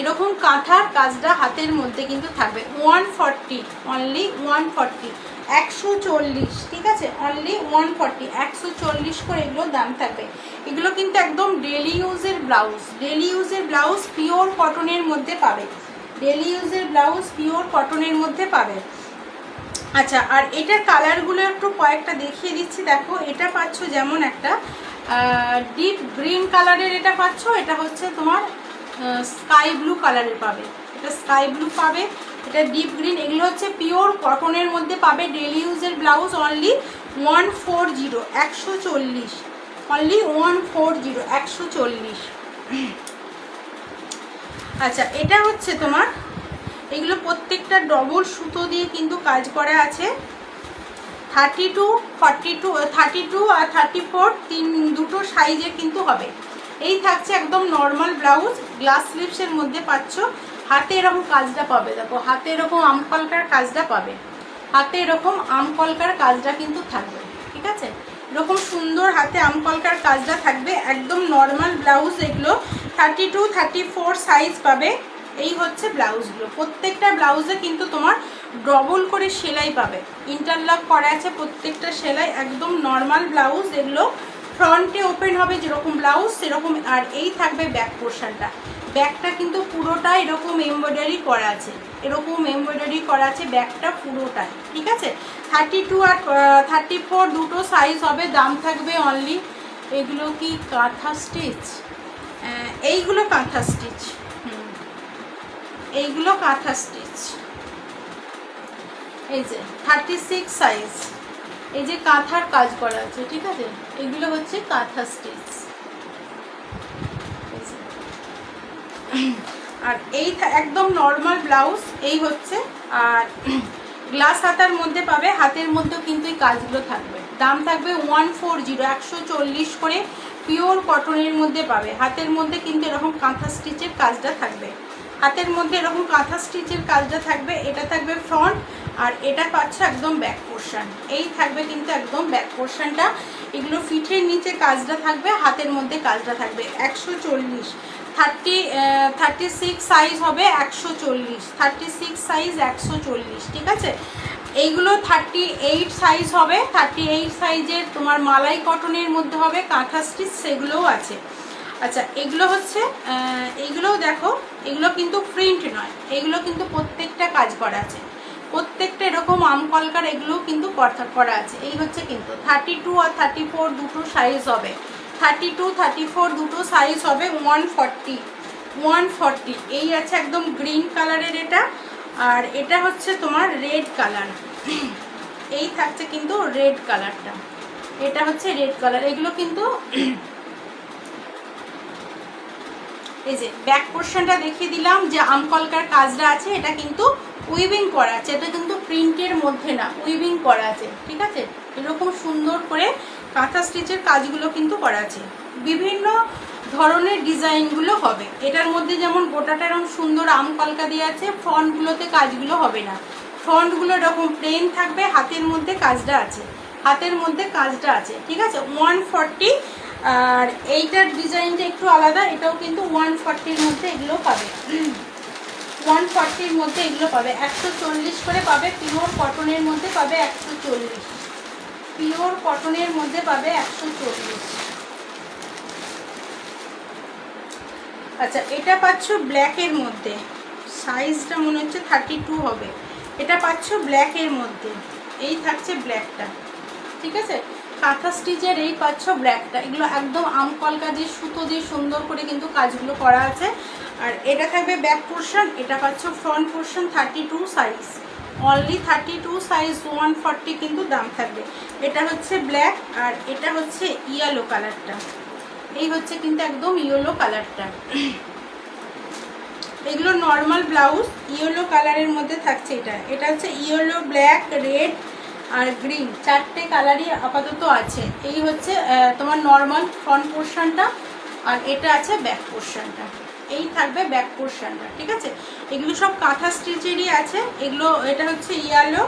Speaker 1: এরকম কাঁথার কাজটা হাতের মধ্যে কিন্তু থাকবে, 140, অনলি 140, 140, ঠিক আছে, অনলি 140, 140 করে এগুলো দাম থাকবে। এগুলো কিন্তু একদম ডেলি ইউজের ব্লাউজ, ডেলি ইউজের ব্লাউজ, পিওর কটনের মধ্যে পাবে, ডেলি ইউজের ব্লাউজ পিওর কটনের মধ্যে পাবে। আচ্ছা আর এটার কালারগুলো একটু কয়েকটা দেখিয়ে দিচ্ছি, দেখো এটা পাচ্ছ যেমন একটা ডিপ গ্রিন কালারের, এটা পাচ্ছ, এটা হচ্ছে তোমার স্কাই ব্লু কালারের পাবে, এটা স্কাই ব্লু পাবে, এটা ডিপ গ্রিন, এগুলো হচ্ছে পিওর কটনের মধ্যে পাবে, ডেলি ইউজের ব্লাউজ, অনলি 140, 140, অনলি 140, 140। আচ্ছা এটা হচ্ছে তোমার, এগুলো প্রত্যেকটা ডবল সুতো দিয়ে কিন্তু কাজ করা আছে, 32, 42, 32 আর 34 দুটো সাইজে কিন্তু হবে। এই থাকছে একদম নর্মাল ব্লাউজ, গ্লাস স্লিভসের মধ্যে পাচ্ছ। হাতে এরকম কাজটা পাবে, দেখো হাতে এরকম আমকলকার কাজটা পাবে, হাতে এরকম আমকলকার কাজটা কিন্তু থাকবে, ঠিক আছে। এরকম সুন্দর হাতে আমকলকার কাজটা থাকবে, একদম নর্মাল ব্লাউজ। এগুলো 32, 34 সাইজ পাবে। এই হচ্ছে ব্লাউজগুলো, প্রত্যেকটা ব্লাউজে কিন্তু তোমার ডবল করে সেলাই পাবে, ইন্টারলক করা আছে প্রত্যেকটা সেলাই। একদম নর্মাল ব্লাউজ এগুলো, ফ্রন্টে ওপেন হবে যেরকম ব্লাউজ সেরকম। আর এই থাকবে ব্যাক পোর্শনটা, ব্যাকটা কিন্তু পুরোটা এরকম এমব্রয়ডারি করা আছে, এরকম এমব্রয়ডারি করা আছে ব্যাকটা পুরোটাই, ঠিক আছে। 32 আর 34 দুটো সাইজ হবে। দাম থাকবে অনলি, এগুলো কি কাঁথা স্টিচ, এইগুলো কাঁথা স্টিচ, এইগুলো কাঁথা স্টিচ। এই যে 36 সাইজ, এই যে কাঁথার কাজ করা আছে, ঠিক আছে। এগুলো হচ্ছে কাঁথা স্টিচ। আর এই একদম নর্মাল ব্লাউজ এই হচ্ছে। আর গ্লাস হাতার মধ্যে পাবে, হাতের মধ্যেও কিন্তু এই কাজগুলো থাকবে। দাম থাকবে 140, 140 করে। পিওর কটনের মধ্যে পাবে, হাতের মধ্যে কিন্তু এরকম কাঁথা স্টিচের কাজটা থাকবে, হাতের মধ্যে এরকম কাঁথা স্টিচের কাজটা থাকবে। এটা থাকবে ফ্রন্ট, আর এটা পাচ্ছে একদম ব্যাক পোর্শন। এই থাকবে কিন্তু একদম ব্যাক পোর্শনটা। এগুলো ফিটের নিচে কাজটা থাকবে, হাতের মধ্যে কাজটা থাকবে। 140, 36 সাইজ হবে 140, 36 সাইজ 140, ঠিক আছে। এইগুলো 38 সাইজ হবে, 38 সাইজের তোমার মালাই কটনের মধ্যে হবে কাঁথা স্টিচ, সেগুলোও আছে। আচ্ছা, এগুলো হচ্ছে এইগুলোও দেখো, এগুলো কিন্তু প্রিন্ট নয়, এগুলো কিন্তু প্রত্যেকটা কাজ করা আছে, প্রত্যেকটা এরকম আমকলকার এগুলো কিন্তু করা আছে। এই হচ্ছে কিন্তু 32 আর 34 দুটো সাইজ হবে, 32, 34 দুটো সাইজ হবে 140, 140। এই আছে একদম গ্রিন কালারের এটা, আর এটা হচ্ছে তোমার রেড কালার। এই থাকছে কিন্তু রেড কালারটা, এটা হচ্ছে রেড কালার। এগুলো কিন্তু এই যে ব্যাক পোর্শনটা দেখিয়ে দিলাম যে আমকলকার কাজটা আছে, এটা কিন্তু উইভিং করা আছে, এটা কিন্তু প্রিন্টের মধ্যে না, উইভিং করা আছে, ঠিক আছে। এরকম সুন্দর করে কাঁথা স্টিচের কাজগুলো কিন্তু করা আছে, বিভিন্ন ধরনের ডিজাইনগুলো হবে এটার মধ্যে। যেমন গোটাটা এরকম সুন্দর আমকলকা দিয়ে আছে, ফ্রন্টগুলোতে কাজগুলো হবে না, ফ্রন্টগুলো এরকম প্লেন থাকবে, হাতের মধ্যে কাজটা আছে, হাতের মধ্যে কাজটা আছে, ঠিক আছে। 140। আর এইটার ডিজাইনটা একটু আলাদা, এটাও কিন্তু 140-র মধ্যে এগুলো পাবে, 140-র মধ্যে এগুলো পাবে। 140 করে পাবে, পিওর কটনের মধ্যে পাবে 140, পিওর কটনের মধ্যে পাবে 140। আচ্ছা, এটা পাচ্ছ ব্ল্যাকের মধ্যে, সাইজটা মনে হচ্ছে 32 হবে। এটা পাচ্ছ ব্ল্যাকের মধ্যে, এই থাকছে ব্ল্যাকটা, ঠিক আছে। কাঁথা স্টিচের এই পাচ্ছ ব্ল্যাকটা, এগুলো একদম আমকলকা দিয়ে সুতো দিয়ে সুন্দর করে কিন্তু কাজগুলো করা আছে। আর এটা থাকবে ব্যাক পোর্শন, এটা পাচ্ছ front portion. 32 size, only 32 size 140 কিন্তু দাম থাকবে। এটা হচ্ছে ব্ল্যাক, আর এটা হচ্ছে ইয়েলো কালারটা, এই হচ্ছে কিন্তু একদম ইয়েলো কালারটা। এগুলো নর্মাল ব্লাউজ, ইয়েলো কালারের মধ্যে থাকছে। এটা হচ্ছে ইয়েলো, ব্ল্যাক, রেড আর গ্রিন, চারটে কালারই আপাতত আছে। এই হচ্ছে তোমার নর্মাল ফ্রন্ট পোর্শনটা, আর এটা আছে ব্যাক পোর্শনটা। এই থাকবে ব্যাক পোর্শনটা, ঠিক আছে। এগুলো সব কাঁথা স্টিচেরই আছে এগুলো। এটা হচ্ছে ইয়েলো,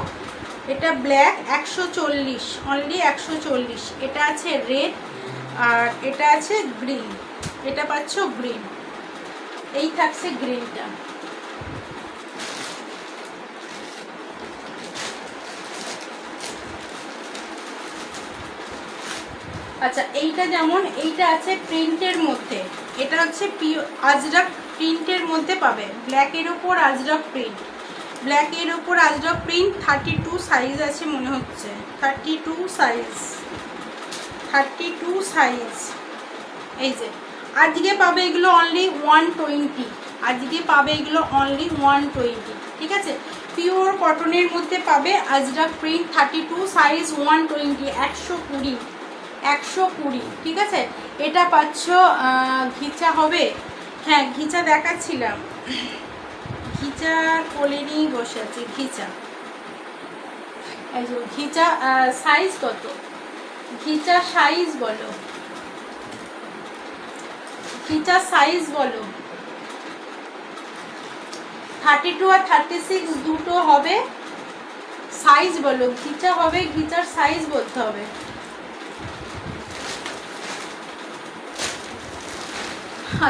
Speaker 1: এটা ব্ল্যাক, 140, অনলি 140। এটা আছে রেড, আর এটা আছে গ্রিন, এটা পাচ্ছ গ্রিন। এই থাকছে গ্রিনটা। আচ্ছা, এইটা যেমন এইটা আছে প্রিন্টের মধ্যে, এটা হচ্ছে আজরাক প্রিন্টের মধ্যে পাবে, ব্ল্যাকের ওপর আজরাক প্রিন্ট, ব্ল্যাকের ওপর আজরাক প্রিন্ট। 32 সাইজ আছে মনে হচ্ছে, 32 সাইজ, 32 সাইজ। এই যে আজকে পাবে এগুলো অনলি 120, আজকে পাবে এগুলো অনলি 120, ঠিক আছে। পিওর কটনের মধ্যে পাবে আজরাক প্রিন্ট, 32 সাইজ 120, 120, 120, ঠিক আছে। এটা পাচ্ছ ঘিচা হবে, হ্যাঁ ঘিচা দেখাচ্ছিলাম, ঘিচা কোলে নিয়ে বসে আছি, ঘিচা এই যে ঘিচা সাইজ কত, ঘিচা সাইজ বলো, ঘিচা সাইজ বলো। 32 আর 36 দুটো হবে, সাইজ বলো, ঘিচা হবে, ঘিচার সাইজ বলতে হবে।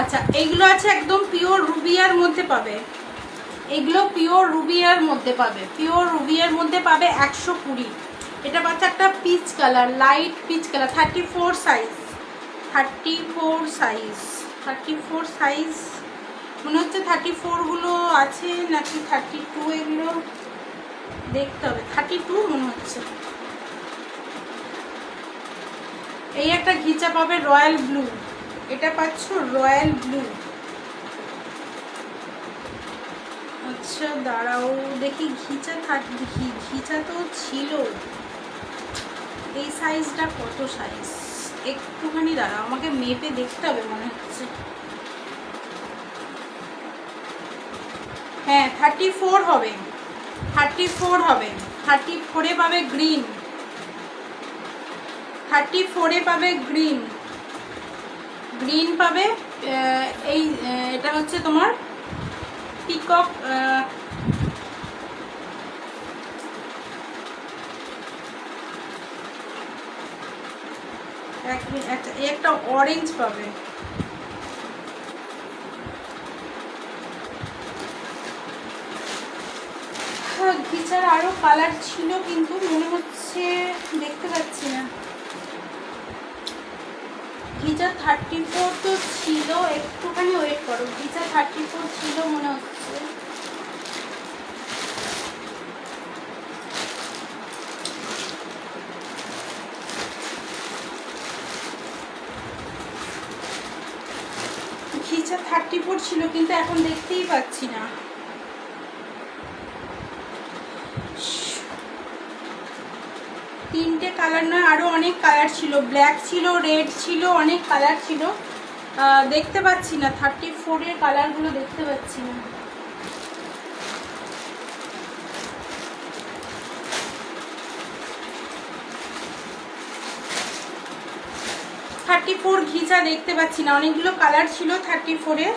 Speaker 1: আচ্ছা এইগুলো আছে একদম পিওর রুবিয়ার মধ্যে পাবে, এগুলো পিওর রুবিয়ার মধ্যে পাবে, পিওর রুবিয়ার মধ্যে পাবে 120। এটা পাচ্ছে একটা peach colour, light peach colour, 34 size, 34 size, 34 size মনে হচ্ছে। 34 গুলো আছে নাকি 32, এগুলো দেখতে হবে। 32 মনে হচ্ছে। এই একটা ঘিচা পাবে রয়্যাল ব্লু, এটা পাচ্ছ রয়্যাল ব্লু। আচ্ছা দাঁড়াও দেখি, ঘিচা ঘিচা তো ছিল, এই সাইজটা কত সাইজ একটুখানি দাঁড়াও, আমাকে মেপে দেখতে হবে মনে হচ্ছে। হ্যাঁ 34 হবে, 34 হবে, 34-এ পাবে গ্রিন, 34-এ পাবে গ্রিন, গ্রিন পাবে। এই এটা হচ্ছে তোমার পিকক, একটা অরেঞ্জ পাবে। ঘিচার আরো কালার ছিল কিন্তু মনে হচ্ছে দেখতে পাচ্ছি না। ঘিচা 34 তো ছিল, একটুখানি ওয়েট করো, ঘিচা 34 ছিল মনে হচ্ছে। ঘিচা 34 ছিল কিন্তু এখন দেখতেই পাচ্ছি না। তিনটে কালার নয়, আরো অনেক কালার ছিল, ব্ল্যাক ছিল, রেড ছিল, অনেক কালার ছিল, দেখতে পাচ্ছি না। 34-এর কালারগুলো দেখতে পাচ্ছি না। ঘিচা দেখতে পাচ্ছি না, অনেকগুলো কালার ছিল 34-এ,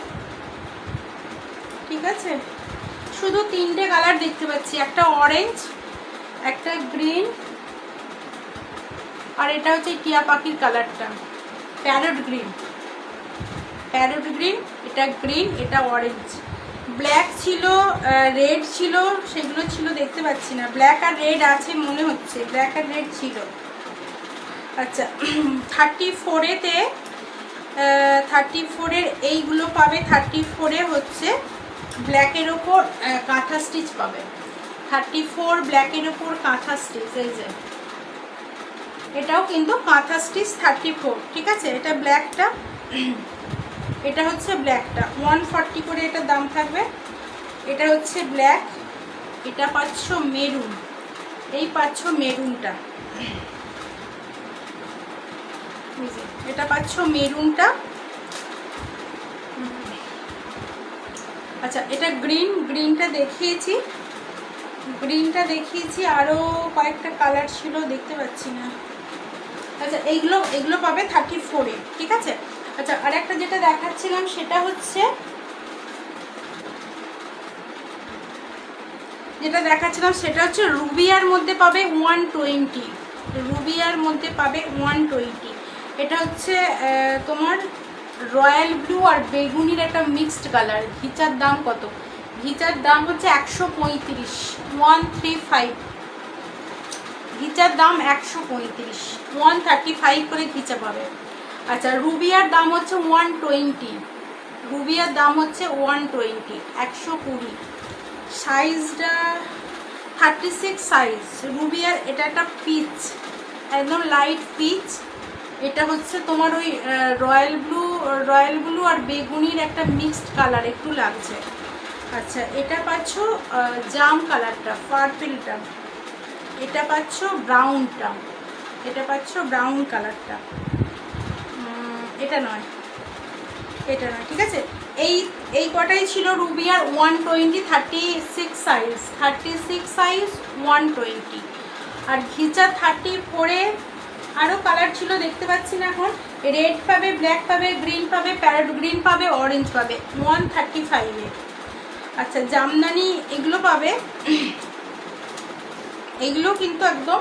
Speaker 1: ঠিক আছে। শুধু তিনটে কালার দেখতে পাচ্ছি, একটা অরেঞ্জ, একটা গ্রিন, আর এটা হচ্ছে টিয়া পাখির কালারটা, প্যারট গ্রিন, প্যারট গ্রিন, এটা গ্রিন, এটা অরেঞ্জ। ব্ল্যাক ছিল, রেড ছিল, সেগুলো ছিল দেখতে পাচ্ছি না। ব্ল্যাক আর রেড আছে মনে হচ্ছে, ব্ল্যাক আর রেড ছিল। আচ্ছা 34-এতে 34-এর এইগুলো পাবে। 34-এ হচ্ছে ব্ল্যাকের ওপর কাঁথা স্টিচ পাবে, 34 ব্ল্যাকের ওপর কাঁথা স্টিচ। এই যে এটাও কিন্তু কাঁথা স্টিচ 34, ঠিক আছে। এটা ব্ল্যাকটা, এটা হচ্ছে ব্ল্যাকটা, 140 করে এটার দাম থাকবে। এটা হচ্ছে ব্ল্যাক, এটা পাচ্ছ মেরুন, এই পাচ্ছ মেরুনটা, এটা পাচ্ছ মেরুনটা। আচ্ছা এটা গ্রিন, গ্রিনটা দেখিয়েছি, গ্রিনটা দেখিয়েছি, আরও কয়েকটা কালার ছিল দেখতে পাচ্ছি না। আচ্ছা এইগুলো পাবে 34-এ, ঠিক আছে। আচ্ছা আর একটা যেটা দেখাচ্ছিলাম সেটা হচ্ছে, রুবিয়ার মধ্যে পাবে 120, রুবিয়ার মধ্যে পাবে 120। এটা হচ্ছে তোমার রয়্যাল ব্লু আর বেগুনির একটা মিক্সড কালার। ঘিচার দাম কত? ঘিচার দাম হচ্ছে 135, 135, ঘিচার দাম 135, 135 করে ঘিচা পাবে। আচ্ছা রুবিয়ার দাম হচ্ছে 120, রুবিয়ার দাম হচ্ছে 120, 120। সাইজটা 36 সাইজ রুবিয়ার। এটা একটা পিচ, একদম লাইট পিচ। এটা হচ্ছে তোমার ওই রয়্যাল ব্লু আর বেগুনির একটা মিক্সড কালার একটু লাগছে। আচ্ছা এটা পাচ্ছ জাম কালারটা, পার্পেলটা। এটা পাচ্ছ ব্রাউনটা, এটা পাচ্ছ ব্রাউন কালারটা। এটা নয়, এটা নয়, ঠিক আছে। এই কটাই ছিল রুবিয়ার 120, 36 সাইজ, 36 সাইজ 120। আর ঘিচা 34-এ আরও কালার ছিল, দেখতে পাচ্ছি না এখন। রেড পাবে, ব্ল্যাক পাবে, গ্রিন পাবে, প্যারট গ্রিন পাবে, অরেঞ্জ পাবে 135-এ। আচ্ছা জামদানি এগুলো পাবে, এগুলো কিন্তু একদম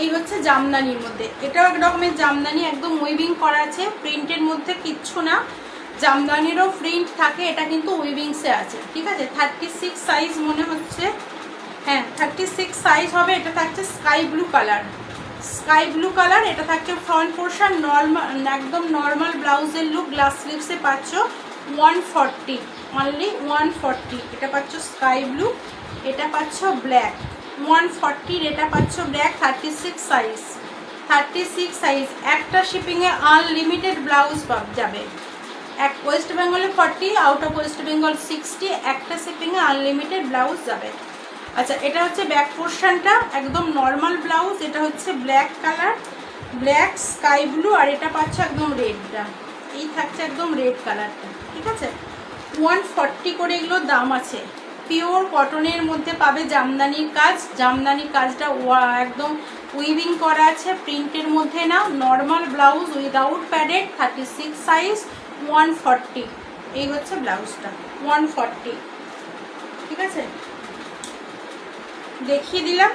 Speaker 1: এই হচ্ছে জামদানির মধ্যে। এটাও এক রকমের জামদানি, একদম উইভিং করা আছে, প্রিন্টের মধ্যে কিচ্ছু না। জামদানিরও প্রিন্ট থাকে, এটা কিন্তু উইভিংসে আছে, ঠিক আছে। 36 সাইজ মনে হচ্ছে, হ্যাঁ 36 সাইজ হবে। এটা থাকছে sky blue colour, sky blue colour. এটা থাকছে ফ্রন্ট পোর্শন নর্মাল, একদম নর্মাল ব্লাউজের লুক। গ্লাস স্লিভসে পাচ্ছ 140, অনলি 140। এটা পাচ্ছ স্কাই ব্লু, এটা পাচ্ছ ব্ল্যাক 140, এটা পাচ্ছ ব্ল্যাক। 36 size, 36 size. একটা শিপিংয়ে আনলিমিটেড ব্লাউজ যাবে। এক ওয়েস্ট বেঙ্গলে 40, আউট অফ ওয়েস্ট বেঙ্গল 60, একটা শিপিংয়ে আনলিমিটেড ব্লাউজ যাবে। আচ্ছা এটা হচ্ছে ব্যাক পোর্শনটা, একদম নর্মাল ব্লাউজ। এটা হচ্ছে black colour, black sky blue, আর এটা পাচ্ছ একদম রেডটা। এই থাকছে একদম রেড কালারটা, ঠিক আছে। 140 করে এগুলোর দাম আছে। পিওর কটনের মধ্যে পাবে, জামদানির কাজ, জামদানির কাজটা একদম উইভিং করা আছে, প্রিন্টের মধ্যে না। Normal blouse without padded, 36 size 140। এই হচ্ছে ব্লাউজটা 140, ঠিক আছে। দেখিয়ে দিলাম।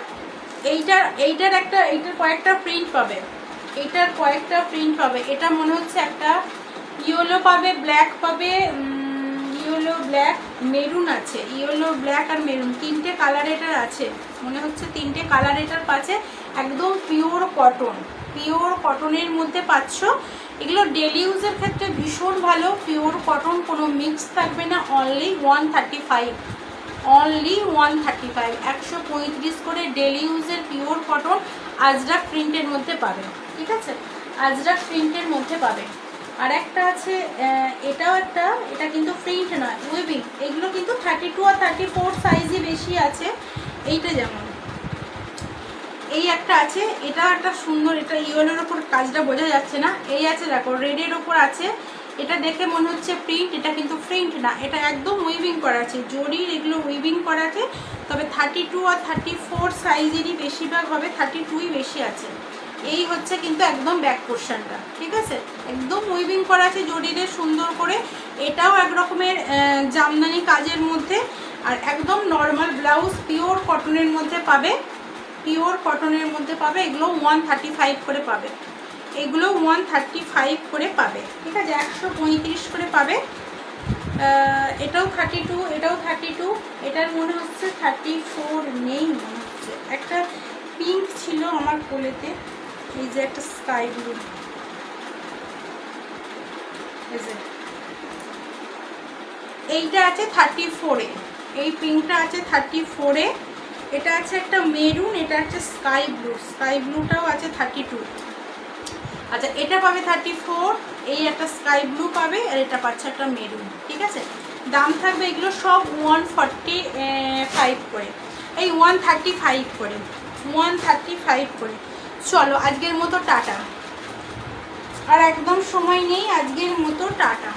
Speaker 1: এইটার কয়েকটা প্রিন্ট পাবে, এইটার কয়েকটা প্রিন্ট পাবে। এটা মনে হচ্ছে একটা ইয়েলো পাবে, ব্ল্যাক পাবে, ইয়েলো ব্ল্যাক মেরুন আছে, ইয়েলো ব্ল্যাক আর মেরুন, তিনটে কালার এটার আছে মনে হচ্ছে, তিনটে কালার এটার পাচ্ছে। একদম পিওর কটন, পিওর কটনের মধ্যে পাচ্ছ। এগুলো ডেলি ইউজের ক্ষেত্রে ভীষণ ভালো, পিওর কটন, কোনো মিক্স থাকবে না। অনলি 135, অনলি 135, 135 করে ডেলি ইউজের পিওর কটন আজরাক প্রিন্টের মধ্যে পাবে, ঠিক আছে। আজরাক প্রিন্টের মধ্যে পাবে। আর একটা আছে, এটাও একটা, এটা কিন্তু প্রিন্ট নয়, উইভিং। এগুলো কিন্তু 32 আর 34 সাইজই বেশি আছে। এইটা যেমন এই একটা আছে, এটা একটা সুন্দর, এটা ইয়েলোর ওপর কাজটা বোঝা যাচ্ছে না। এই আছে দেখো, রেডের ওপর আছে। এটা দেখে মনে হচ্ছে প্রিন্ট, এটা কিন্তু প্রিন্ট না, এটা একদম উইভিং করা আছে, জরির এগুলো উইভিং করা আছে। তবে 32 আর 34 সাইজেরই বেশিরভাগ হবে, 32ই বেশি আছে। এই হচ্ছে কিন্তু একদম ব্যাক পোর্শনটা, ঠিক আছে, একদম উইভিং করা আছে জরিরে সুন্দর করে। এটাও এক রকমের জামদানি কাজের মধ্যে। আর একদম নর্মাল ব্লাউজ পিওর কটনের মধ্যে পাবে, পিওর কটনের মধ্যে পাবে। এগুলো 135 করে পাবে, এগুলো 135 করে পাবে, ঠিক আছে, 135 করে পাবে। এটাও 32, এটাও 32, এটার মনে হচ্ছে 34 নেই মনে হচ্ছে। একটা পিঙ্ক ছিল আমার কোলেতে, এই যে একটা স্কাই ব্লু, এইটা আছে 34-এ, এই পিঙ্কটা আছে 34-এ। এটা আছে একটা মেরুন, এটা আছে স্কাই ব্লু, স্কাই ব্লুটাও আছে 32। আচ্ছা এটা পাবে 34, এই একটা স্কাই ব্লু পাবে, আর এটা পাচ্ছে একটা মেরুন, ঠিক আছে। দাম থাকবে এগুলো সব 145 করে, এই 135 করে, 135 করে। চলো আজকের মতো টাটা, আর একদম সময় নেই, আজকের মতো টাটা।